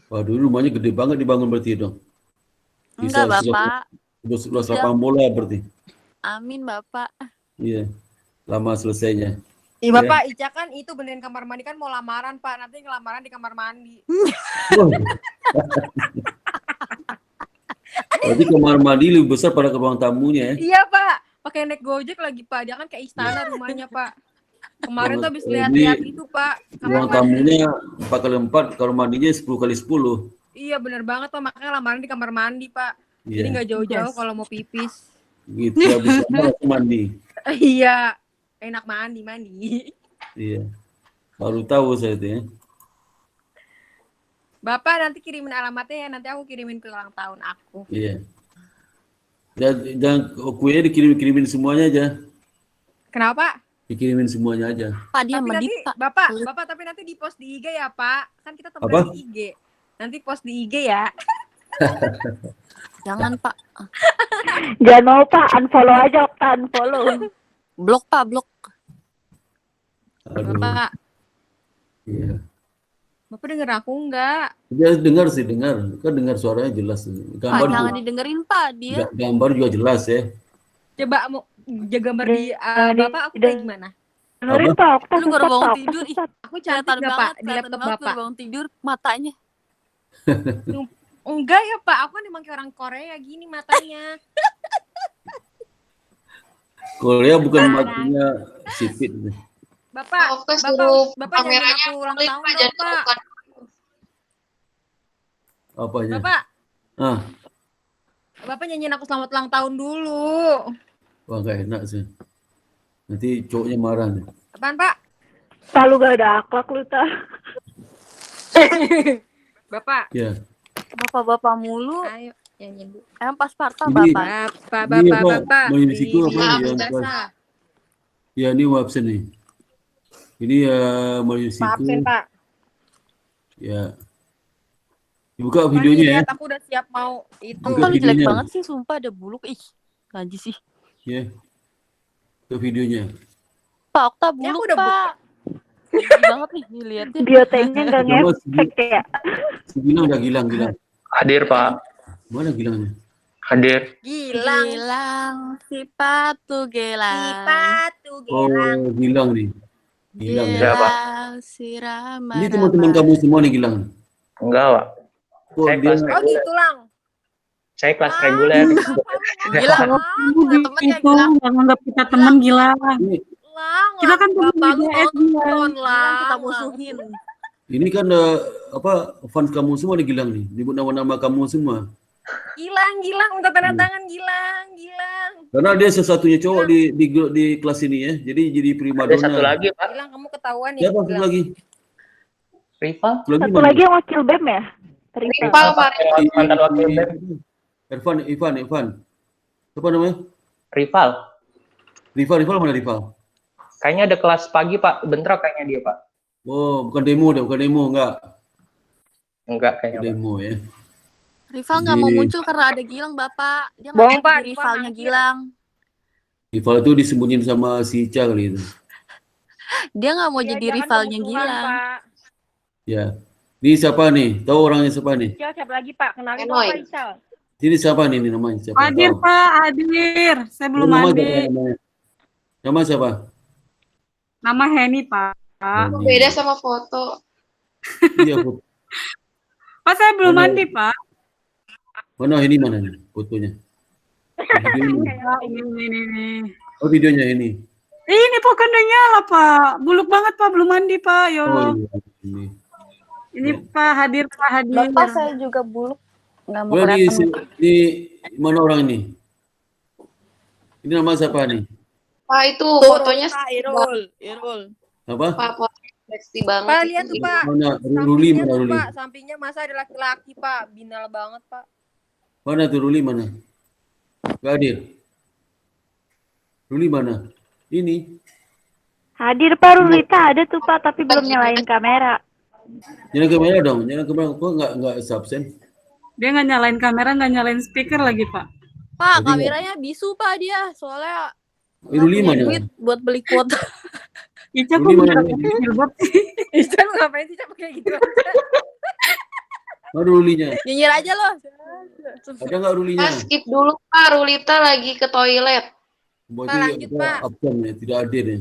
Waduh, rumahnya gede banget dibangun berarti dong. Enggak, Bisa Bapak. luas lapangan bola berarti. Amin, Bapak. Iya, lama selesainya. Ih, Bapak, Ica kan itu benerin kamar mandi kan mau lamaran, Pak. Nanti ngelamaran di kamar mandi. Wah. Berarti kamar mandi lebih besar pada ke ruang tamunya ya. Iya, Pak. Pakai naik Gojek lagi, Pak. Dia kan kayak istana rumahnya, Pak. Kemarin tuh habis lihat-lihat itu, Pak. Kamar Ruang mandi. tamunya 4x4, kamar mandinya 10x10. Iya, bener banget, Pak. Makanya lamaran di kamar mandi, Pak. Jadi Iya, nggak jauh-jauh Yes. kalau mau pipis. gitu habis langsung mandi. Iya, enak mandi. Iya. Baru tahu saya itu ya. Bapak nanti kirimin alamatnya ya, nanti aku kirimin ke ulang tahun aku. Iya. Dan kuenya dikirimin semuanya aja. Kenapa? Dikirimin semuanya aja. Pak, dia Tapi nanti, medit, Pak. Bapak tapi nanti di post di IG ya, Pak. Kan kita Apa? temenan di IG. Nanti post di IG ya. Jangan, Pak. Jangan mau, Pak. Unfollow aja, Okta. Unfollow. Blok, Pak, blok. Aduh. Bapak, Iya. Bapak denger aku enggak? Dia dengar sih, dengar. Kan dengar suaranya jelas. Pak, Gambar jangan juga, didengerin, Pak. Dia gambar juga jelas ya. Coba mau jaga gambar di Bapak aku kayak gimana? Dengerin, Pak. Okta Lu baru sesat, bangun Pak. Okta tidur, ih. sesat. Aku cantik kelihatan nggak, Pak, banget, di kelihatan laptop banget Bapak? baru bangun tidur matanya. Enggak ya, Pak. Aku kan emang kayak orang Korea gini matanya. Korea bukan matanya sipit. Bapak, Pak, Okta suruh Bapak nyanyiin kameranya aku ulang pelit, tahun Pak, dong, jangan Pak. bukan. Apanya? Bapak, Ah, Bapak nyanyiin aku selamat ulang tahun dulu. wah gak enak sih. Nanti cowoknya marah nih. Apaan, Pak? Selalu gak ada akhlak lu, Ta. Bapak, Ya, Bapak-bapak mulu. Ayo, nyanyi dulu. Emang pas parta Ini- bapak. Bapak. Majusiku apa Maaf, yang jasa. ya ini absen nih. Ini Majusiku. Absen, Pak. Ya. Dibuka videonya ya. Lihat, aku udah siap mau itu. Buka Lu jelek videonya. banget sih, sumpah ada buluk. Ih, najis sih. Ya. Ke videonya. Pak Okta Ya, aku buluk, udah Pak. Najis banget nih, dilihatnya. Biotenya nggak Coba ngefek ya. si Gilang udah Gilang. Hadir, Pak. Mana Gilangnya? Hadir. Gilang, si Patu Gilang. Oh, Gilang nih. Gilang. Ya, Pak. Gilang, si Rama. Ini teman-teman kamu semua nih Gilang. Enggak, Pak. Oh, Saya dia kelas Oh gitu, Lang. Saya kelas reguler. Gilang, punya temen ya Itu Gilang. nggak nganggap kita temen gila. ini, Lang, Kita kan temen bapak lu BDS, Gilang. nonton, Gilang kita Lang. musuhin. ini kan fans kamu semua nih Gilang nih. Nyebut nama-nama kamu semua. Gilang, minta tanda tangan Gilang. Karena dia satu-satunya cowok di kelas ini ya. Jadi primadona. Ada satu lagi, Pak. Gilang, kamu ketahuan ya. Siapa satu Gilang. lagi? Rival. Satu mana? lagi yang wakil BEM ya? Rival. Rival, Pak. Mantan wakil BEM. Ivan. Apa namanya? Rival. Rival mana Rival? Kayaknya ada kelas pagi, Pak. Bentrok kayaknya dia, Pak. Oh, bukan demo, enggak. Enggak kayaknya, Pak. Demo ya. Rival nggak mau muncul karena ada Gilang, Bapak. Dia nggak Bohong, mau Pak. jadi rivalnya Gilang. Rival itu disembunyiin sama si Ica kali itu. Dia nggak mau Ya, jadi jangan rivalnya kemusuhan, Gilang. Pak. Ya. Ini siapa nih? Tahu orangnya siapa nih? Ical, siapa lagi, Pak? Kenalin dong, Enoy. Pak Ical. Ini siapa nih namanya? Siapa? Hadir Tahu? Pak, hadir. Saya belum Nama hadir. siapa namanya? Nama siapa? Nama Heni Pak. Heni. Beda sama foto. Iya, foto. Pak saya belum Mana? mandi Pak. Mana ini mana nih fotonya? Videonya. Pak, ini. Oh, videonya ini. Ini Pak kan udah nyala Pak. Buluk banget Pak, belum mandi Pak. Ya Oh, Allah. iya. Ini. Ini Pak hadir Pak hadir. Bapak saya juga buluk. Nggak mau Boleh kelihatan. di mana orang ini? Ini nama siapa nih? Pak, itu fotonya Pak Irul. Apa? Pak, fotonya seksi banget. Pak, itu. lihat tuh, Pak. Mana? Ruli Sampingnya mana tuh, Ruli? Pak. Sampingnya masa ada laki-laki, Pak. Binal banget, Pak. Mana tuh Ruli mana? Gak hadir. Ruli mana? Ini. Hadir Pak Rulita ada tuh Pak, tapi belum nyalain kamera. Nyalain kamera dong. Nyalain kamera. Kok nggak absen? Dia nggak nyalain kamera, nggak nyalain speaker lagi Pak. Pak, Tadi kameranya bisu Pak dia. Soalnya Ruli punya mana? duit buat beli kuota. Ica Ruli kok mana? bisa jilbab sih? Ical lu ngapain sih, Cap, kayak gitu? Mana Rulinya? Nyinyir aja loh. Ada nggak Rulinya? Pak, skip dulu, Pak. Rulita lagi ke toilet. Berarti lanjut, apa, Pak. absen ya, tidak hadir ya.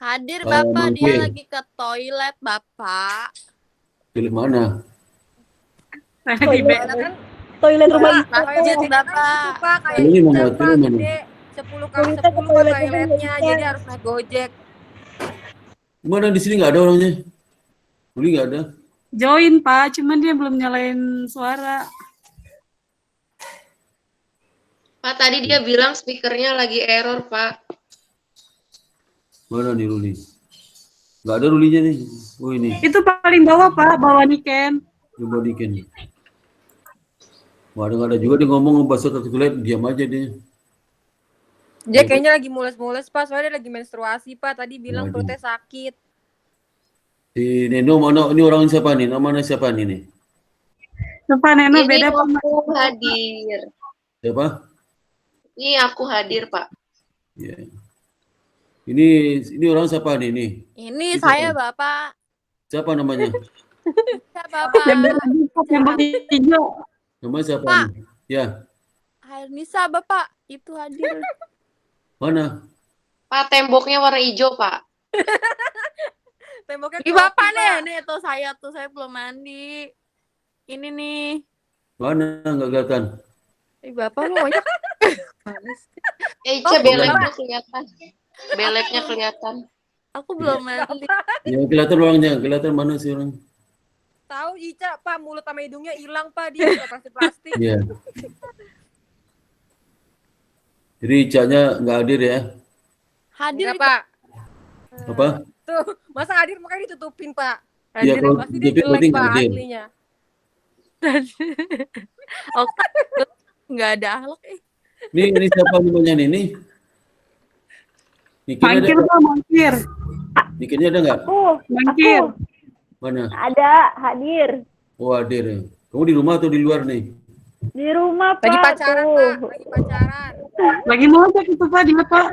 Hadir Bapak, Mangkir. dia lagi ke toilet Bapak. Pilih mana? Saya di BM. Kan Toilet rumah Masjid Bapak. Pak, kayak Ini mana? Ical, Pak, Ini mana? gede. 10x10 Pak toiletnya, jadi harus naik Gojek. Mana di sini nggak ada orangnya? Ruli nggak ada. Join Pak, cuman dia belum nyalain suara. Pak, tadi dia bilang speakernya lagi error, Pak. Mana nih Ruli? Nggak ada Rulinya nih. Oh ini. Itu paling bawah Pak, bawah Niken. Coba diken. Wah, ada nggak ada juga dia ngomong bahasa tertulis, diam aja dia. Dia kayaknya lagi mules-mules, Pak. Soalnya dia lagi menstruasi, Pak. Tadi bilang Waduh. perutnya sakit. Si Neno mana? Ini orang siapa nih? Namanya siapa nih? Itu Pak Neno Ini beda Pak. aku hadir. Siapa? Ini aku hadir, Pak. Ya. Ini orang siapa nih? Ini Itu saya kan. Bapak. Siapa namanya? Saya Bapak. Yang hijau. Namanya siapa Pak. nih? Ya. Hairnisa Bapak. Itu hadir. Mana? Pak, temboknya warna hijau, Pak. Temboknya Ih kopi, Bapak Pak. nih tuh saya belum mandi. Ini nih. Mana? Nggak kelihatan. Ih Bapak lu banyak. Ica, Oh, beleknya kelihatan. Beleknya kelihatan. Aku belum mandi. Ya kelihatan orangnya. Kelihatan mana sih orang? Tahu Ica, Pak, mulut sama hidungnya hilang, Pak, dia udah plastik-plastik. Iya. Jadi Ica-nya nggak hadir ya? Hadir Enggak, Pak. Apa? Tuh, masa hadir makanya ditutupin, Pak. Iya, Hadirnya kalau pasti dia ditutupin jelek, berarti Pak, nggak hadir. aslinya. Okta nggak ada akhlak. Ini siapa namanya nih? Nikirnya ada Mangkir nggak? Pak, mangkir. Nikirnya ada nggak? Mangkir. Mana? Ada, hadir. Oh, hadir ya. Kamu di rumah atau di luar nih? Di rumah, Pak. Lagi pacaran, tuh. Pak. Lagi pacaran. Lagi mau cek itu Pak, dia Pak.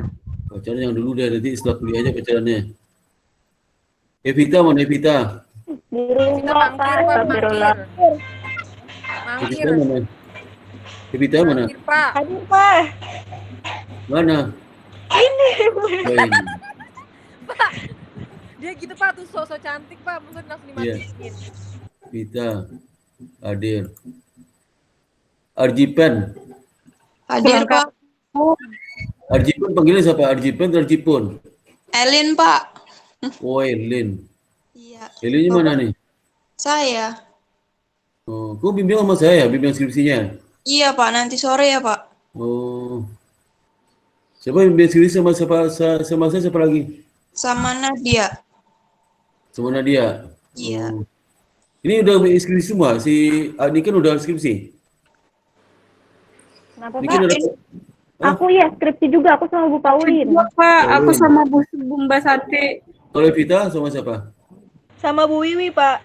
Pacaran yang dulu deh, nanti setelah kuliah aja pacarannya. Evita mana Evita? Di Kita rumah, mangkir, Pak. Pak. Astagfirullah. Mangkir. Evita mana? Evita mana? Mangkir, Pak. Hadir, Pak. Mana? Ini. Dia gitu, Pak. Tuh sosok cantik, Pak. Maksudnya langsung Iya. dimatiin. Evita, hadir. Arjipen. Hadir, Pak. Arjipen panggilnya siapa? Arjipen atau Arjipun? Elin, Pak. Oh, Elin. Iya. Elinnya mana nih? Saya. Oh, kau bimbing sama saya, bimbing skripsinya. Iya, Pak. Nanti sore ya, Pak. Oh. Siapa yang bimbing skripsi sama saya siapa lagi? Sama Nadia. Sama Nadia. Iya. Oh. Ini udah skripsi semua, ini kan udah skripsi. Kenapa, Ini kan Pak? udah, Aku ya skripsi juga, aku sama Bu Paulin. Iya, Pak, aku sama Bu Mbak Santi. kalau Evita sama siapa? Sama Bu Wiwi, Pak.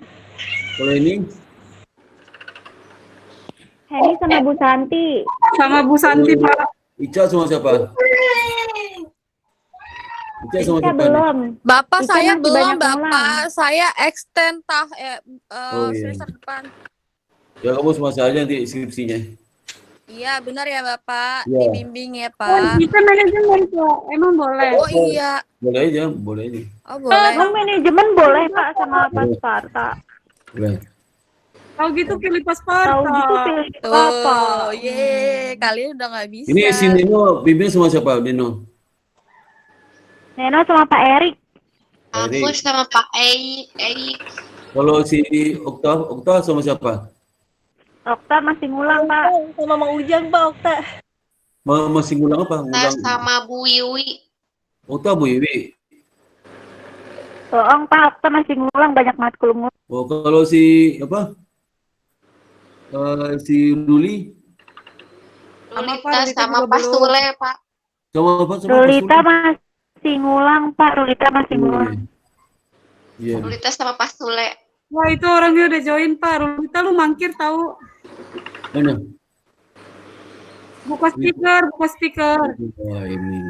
Kalau ini? Heni sama Bu Santi. Sama Bu Santi, Pak. Ica sama siapa? Ica sama Kita siapa nih? belum. Bapak Kita saya masih belum, banyak Bapak. Saya extend Oh, iya. semester depan. Ya kamu sama saya nanti skripsinya. Iya, benar ya, Bapak. Iya. Dibimbing ya, Oh, Pak. kita manajemen, Pak. Emang boleh. Oh iya. Boleh aja, boleh aja. Oh, boleh. Emang manajemen boleh, Pak, sama Pak Sparta. Boleh. Kalau gitu pilih pas Tahu gitu Sparta. pilih apa? Oh, ye, kalian udah nggak bisa. Ini si Nino bimbing sama siapa? Nino. Neno sama Pak Erik. Aku sama Pak Ei. Kalau si Okta sama siapa? Okta masih ngulang, Pak. Sama Mang Ujang, Pak, Okta. Masih ngulang apa? Kita Ngulang. sama Bu Wiwi. Okta Bu Iwi. Bohong, Pak, Okta masih ngulang, banyak matkul ngulang. Oh, kalau si apa? Si Ruli Lulita sama Pak Sule, Pak. sama apa? Sama Rulita masih ngulang, Pak. Rulita masih ngulang. Iya. Lulita sama Pak Sule. Wah, itu orangnya udah join, Pak. Rulita lu mangkir tahu. Mana? Buka speaker. Wah, ini.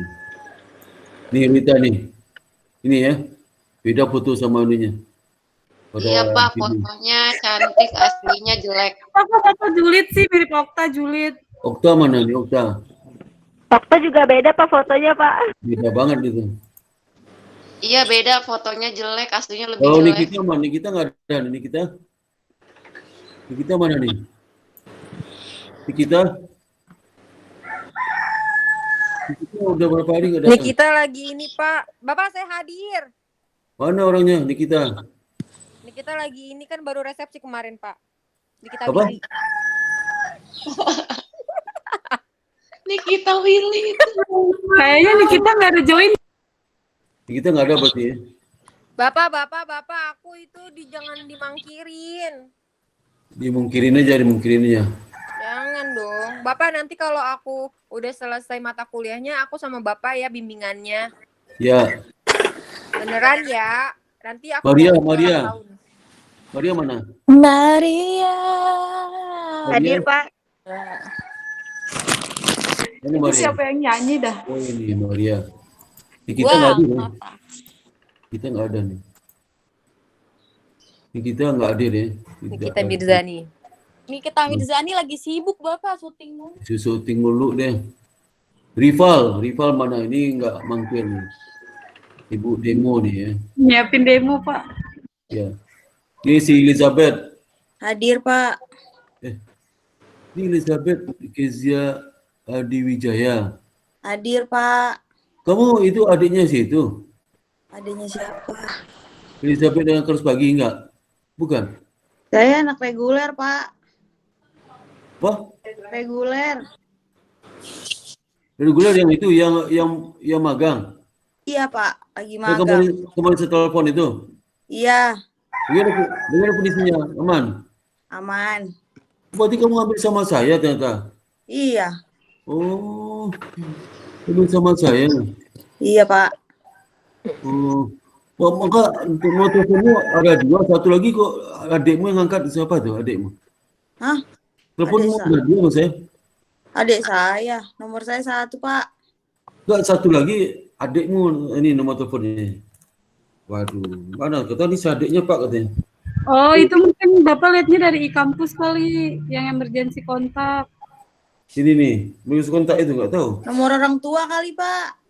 Nih Rita nih. Ini ya. Beda foto sama anunya. Iya, Pak. Fotonya cantik, aslinya jelek. Foto julid sih, mirip Okta julid. Okta mana nih Okta? Okta juga beda, Pak, fotonya, Pak. Beda banget gitu. Iya, beda. Fotonya jelek, aslinya lebih Kalau jelek. Nikita mana? Nikita nggak ada nih Nikita. Nikita mana nih? Nikita udah berapa hari nggak datang? Nikita lagi ini, Pak. Bapak saya hadir. Mana orangnya Nikita? Nikita lagi ini kan baru resepsi kemarin, Pak. Nikita Apa? Willy. Nikita Willy. Kayaknya nih kita nggak ada join. Nikita nggak ada berarti ya? Bapak, aku itu jangan dimangkirin. Dimungkirin aja. Jangan dong. Bapak nanti kalau aku udah selesai mata kuliahnya, aku sama Bapak ya bimbingannya. Ya, Beneran ya. Nanti aku Maria, mau Maria. ulang tahun. Maria mana? Maria. Hadir, Pak. Ini Maria. Siapa yang nyanyi dah? Oh ini Maria. Nikita nggak Wah, ada. Ya? apa? Kita nggak ada nih. Nikita nggak ada deh. Nikita Mirzani. Nikita Mirzani lagi sibuk, Bapak, syuting mulu. Syuting mulu deh. Rival mana ini nggak mangkir nih. Ibu demo nih ya. Nyiapin demo, Pak. Ya. Ini si Elizabeth. Hadir, Pak. Ini Elizabeth Kezia Adi Wijaya. Hadir, Pak. Kamu itu adiknya sih itu? Adanya siapa? Elizabeth dengan Terus Pagi enggak? Bukan? Saya anak reguler, Pak. Apa? Reguler. Reguler yang itu yang magang. Iya, Pak. Lagi Yang magang. kemarin saya telepon itu. Iya, Bagaimana kondisinya? Aman? aman. Berarti kamu ambil sama saya ternyata. Iya. Oh, ambil sama saya. Iya, Pak. Oh, maka untuk nomor teleponmu ada 2, satu lagi kok adikmu yang angkat, siapa tuh adikmu? Hah? Teleponmu Adik ada 2 mas ya? Adik saya. Nomor saya 1, Pak. Enggak, satu lagi adikmu ini nomor teleponnya. Waduh, mana? Kata ini si adiknya Pak katanya. Oh, itu mungkin Bapak lihatnya dari e-kampus kali, yang emergency kontak. Sini nih, minus kontak itu nggak tahu. Nomor orang tua kali, Pak.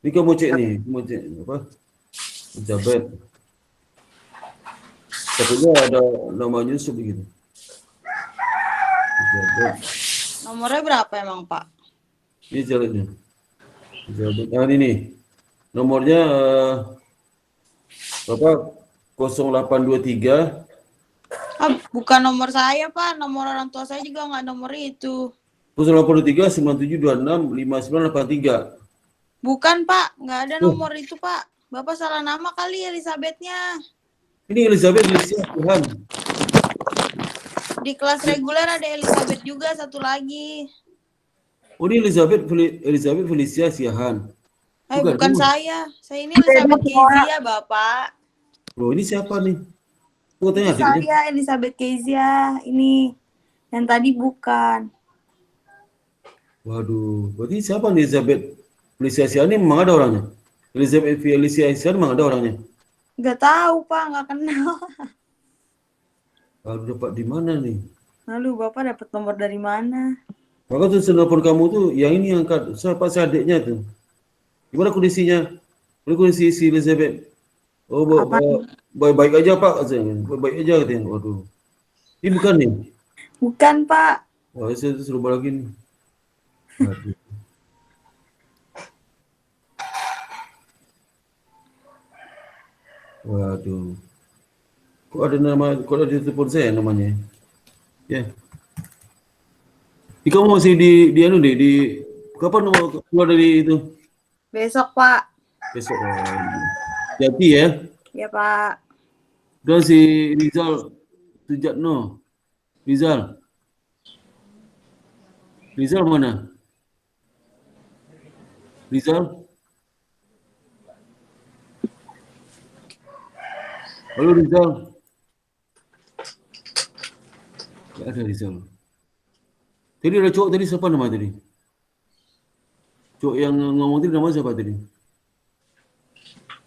Ini kamu cek nih, kamu cek apa? Pejabat. Takutnya ada namanya begitu. Pejabat. Nomornya berapa emang, Pak? Ini jalannya. Pejabat. Nah ini nih. Nomornya berapa? 0823. Ah, bukan nomor saya, Pak. Nomor orang tua saya juga nggak nomor itu. 0823 9726 5983. Bukan, Pak. Nggak ada nomor itu, Pak. Bapak salah nama kali Elizabethnya. Ini Elizabeth Felicia Tuhan. Di kelas reguler ada Elizabeth juga, satu lagi. Oh ini Elizabeth Felicia Siahan. Bukan saya. Saya ini Elizabeth Kezia, Bapak. Loh ini siapa nih? Oh, tanya Ini adiknya. saya Elizabeth Kezia. Ini yang tadi bukan. Waduh, berarti siapa nih Elizabeth Felicia Siahan ini memang ada orangnya? Elizabeth Felicia Siahan memang ada orangnya? Nggak tahu, Pak. Nggak kenal. Lalu dapat di mana nih? Lalu Bapak dapat nomor dari mana? Maka tuh telepon kamu tuh yang ini angkat. Siapa si adiknya tuh? Gimana kondisinya? Gimana kondisi si Elizabeth? Oh, baik-baik aja Pak. Baik-baik aja katanya. Waduh. Ini bukan nih? Bukan, Pak. Wah, saya suruh lagi nih. Waduh. Waduh. Kok ada telepon saya namanya? Ya. Kamu masih di anu deh, di kapan mau keluar dari itu? Besok, Pak. Besok. Jadi ya. Ya, Pak. Dan si Rizal Sujatno. Rizal mana? Rizal? Halo Rizal. Tidak ada Rizal. Tadi ada cowok tadi, siapa nama tadi? Cowok yang ngomong tadi nama siapa tadi?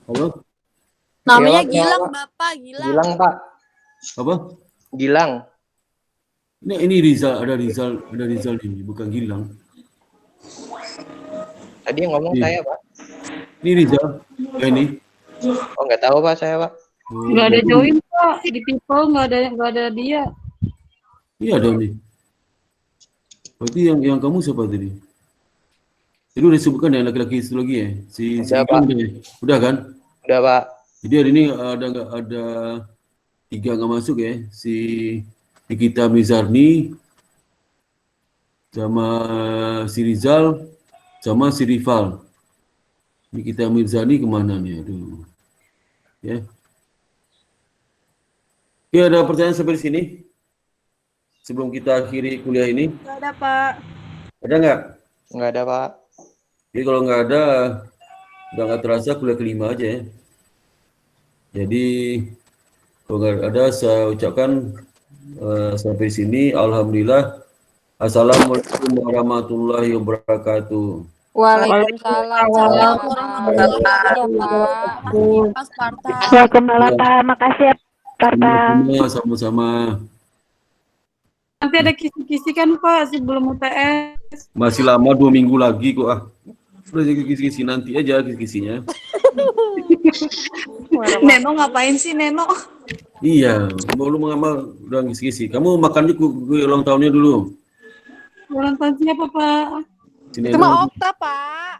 Halo? Namanya Lewat, Gilang, lewat. Bapak, Gilang. Gilang, Pak. Apa? Gilang. Ini Rizal, ada Rizal ini, bukan Gilang. Tadi yang ngomong Iya. saya, Pak. Ini Rizal. Ini. Oh, nggak tahu, Pak, saya, Pak. Oh, Nggak ada join, Pak. Di people nggak ada dia. Iya ada nih. Berarti yang kamu siapa tadi? Jadi udah disebutkan ya laki-laki itu lagi ya? Si Udah, Gilang Pak. ya? Udah kan? Udah, Pak. Jadi hari ini ada 3 nggak masuk ya? Si Nikita Mizarni, sama si Rizal, sama si Rival. Nikita Mizarni kemana nih? Aduh. Ya. Oke, ada pertanyaan sampai di sini? Sebelum kita akhiri kuliah ini, Nggak ada, Pak. ada nggak? Nggak ada, Pak. Jadi kalau nggak ada, udah nggak terasa kuliah kelima aja ya. Jadi kalau nggak ada, saya ucapkan sampai sini, alhamdulillah. Assalamualaikum warahmatullahi wabarakatuh. Waalaikumsalam warahmatullahi wabarakatuh. Pak Sparta. Waalaikumsalam, Pak. Makasih ya, Parta. Sama-sama. Nanti ada kisi-kisi kan, Pak, sebelum UTS. Masih lama, 2 minggu lagi kok ah. Udah jadi kisi-kisi nanti aja kisi-kisinya. Neno ngapain sih, Neno? Iya, mau lu mengamal udah kisi-kisi. Kamu makan gue ulang tahunnya dulu. Ulang tahun siapa, Pak? Sini Cuma dulu. Okta, Pak.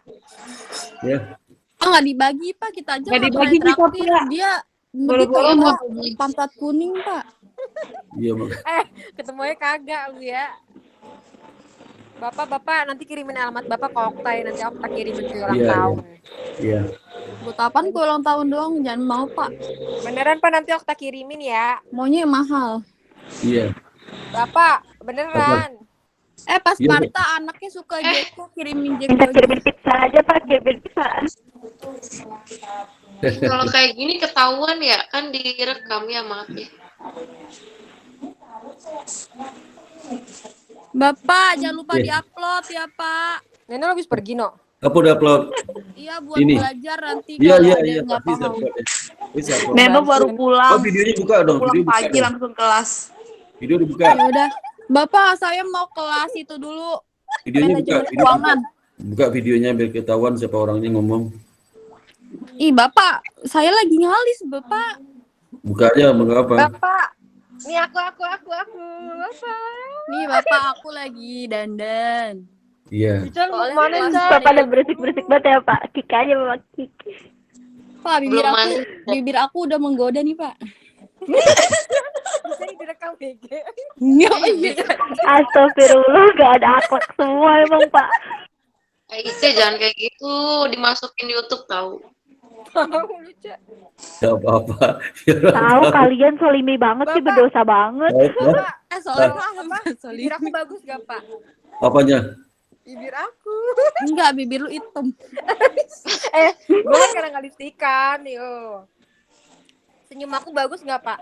Ya. Oh, nggak dibagi, Pak. Kita aja Nggak nggak dibagi pernah kita, traktir. Pak. Dia Boro-boro begitu, mau Pak. Pantat kuning, Pak. Iya, Mak. Ketemunya kagak lu ya. Bapak, nanti kirimin alamat Bapak ke Okta ya. Nanti Okta kirimin ke ulang Iya, tahun. Iya. Buat apaan ke ulang tahun doang? Jangan mau, Pak. Beneran, Pak, nanti Okta kirimin ya. Maunya yang mahal. Iya. Bapak, Beneran. Pas Iya, Marta anaknya suka Jeko kirimin Jeko. Minta kirimin pizza aja Pak, kirimin pizza. Kalau kayak gini ketahuan ya, kan direkam ya, maaf ya. Bapak, jangan lupa Iya. diupload ya, Pak. Nenek habis pergi, no. Apa udah upload? Iya, buat Ini. belajar nanti Iya, kalau iya, ada iya, yang nggak bisa paham. upload ya. Bisa upload. Neno baru Oh, pulang. videonya buka dong. Pulang Video buka pagi dong. langsung kelas. Video dibuka. Ya udah. Bapak, saya mau kelas itu dulu. Videonya buka. Manajemen Video keuangan. buka videonya biar ketahuan siapa orangnya ngomong. Ih, Bapak, saya lagi ngalis, Bapak. Buka aja, mau apa? Bapak. Nih aku. Bapak. Nih, Bapak, aku lagi dandan. Iya. Ical mau Soalnya kemana, kelas Ical? Bapak ada berisik-berisik banget ya Pak. Kik aja Bapak, kik. Pak, Belum mandi. bibir aku udah menggoda nih, Pak. Bisa direkam BG. Iya. Astagfirullah, gak ada akhlak semua emang Pak. Ice jangan kayak gitu, dimasukin YouTube tahu. Tahu lucu. Gak apa-apa. Tahu kalian solimi banget sih, Bapak. berdosa banget. Soalnya Apa? Bibir aku bagus gak, Pak? Apanya? Bibir aku. enggak, bibir lu hitam. Gue kan kadang nggak lipstikan, yo. Senyum aku bagus nggak, Pak?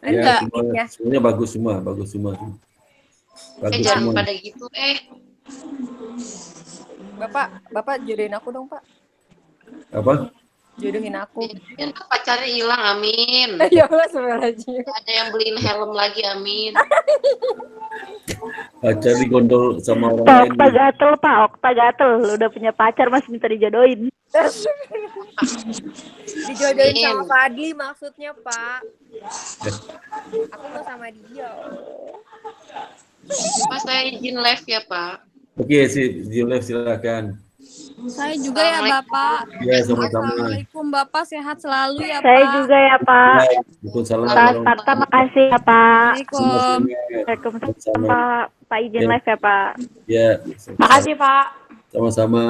Enggak. Ya, semuanya bagus semua. Bagus Jangan semua. pada gitu. Bapak jodohin aku dong, Pak. Apa? Jodohin aku. Kan pacarnya hilang, amin. Ya Allah, sebenarnya. Ada yang beliin helm lagi, amin. Pacar digondol sama orang Pak lain. Okta gatel Pak, Okta gatel. Lu udah punya pacar masih minta dijodohin. Dijodohin Amin. sama Fadli maksudnya, Pak. Aku mau sama dia. Pas saya izin live ya, Pak. Oke, sih, Julef silakan. Saya juga ya, Bapak. Ya, sama-sama. Assalamualaikum, Bapak. Sehat selalu ya, Pak. Saya juga ya Pak. Waalaikumsalam. Pak Marta makasih ya Pak. Assalamualaikum. Waalaikumsalam Pak. Pak izin live ya Pak. Ya, Makasih, Pak. sama-sama.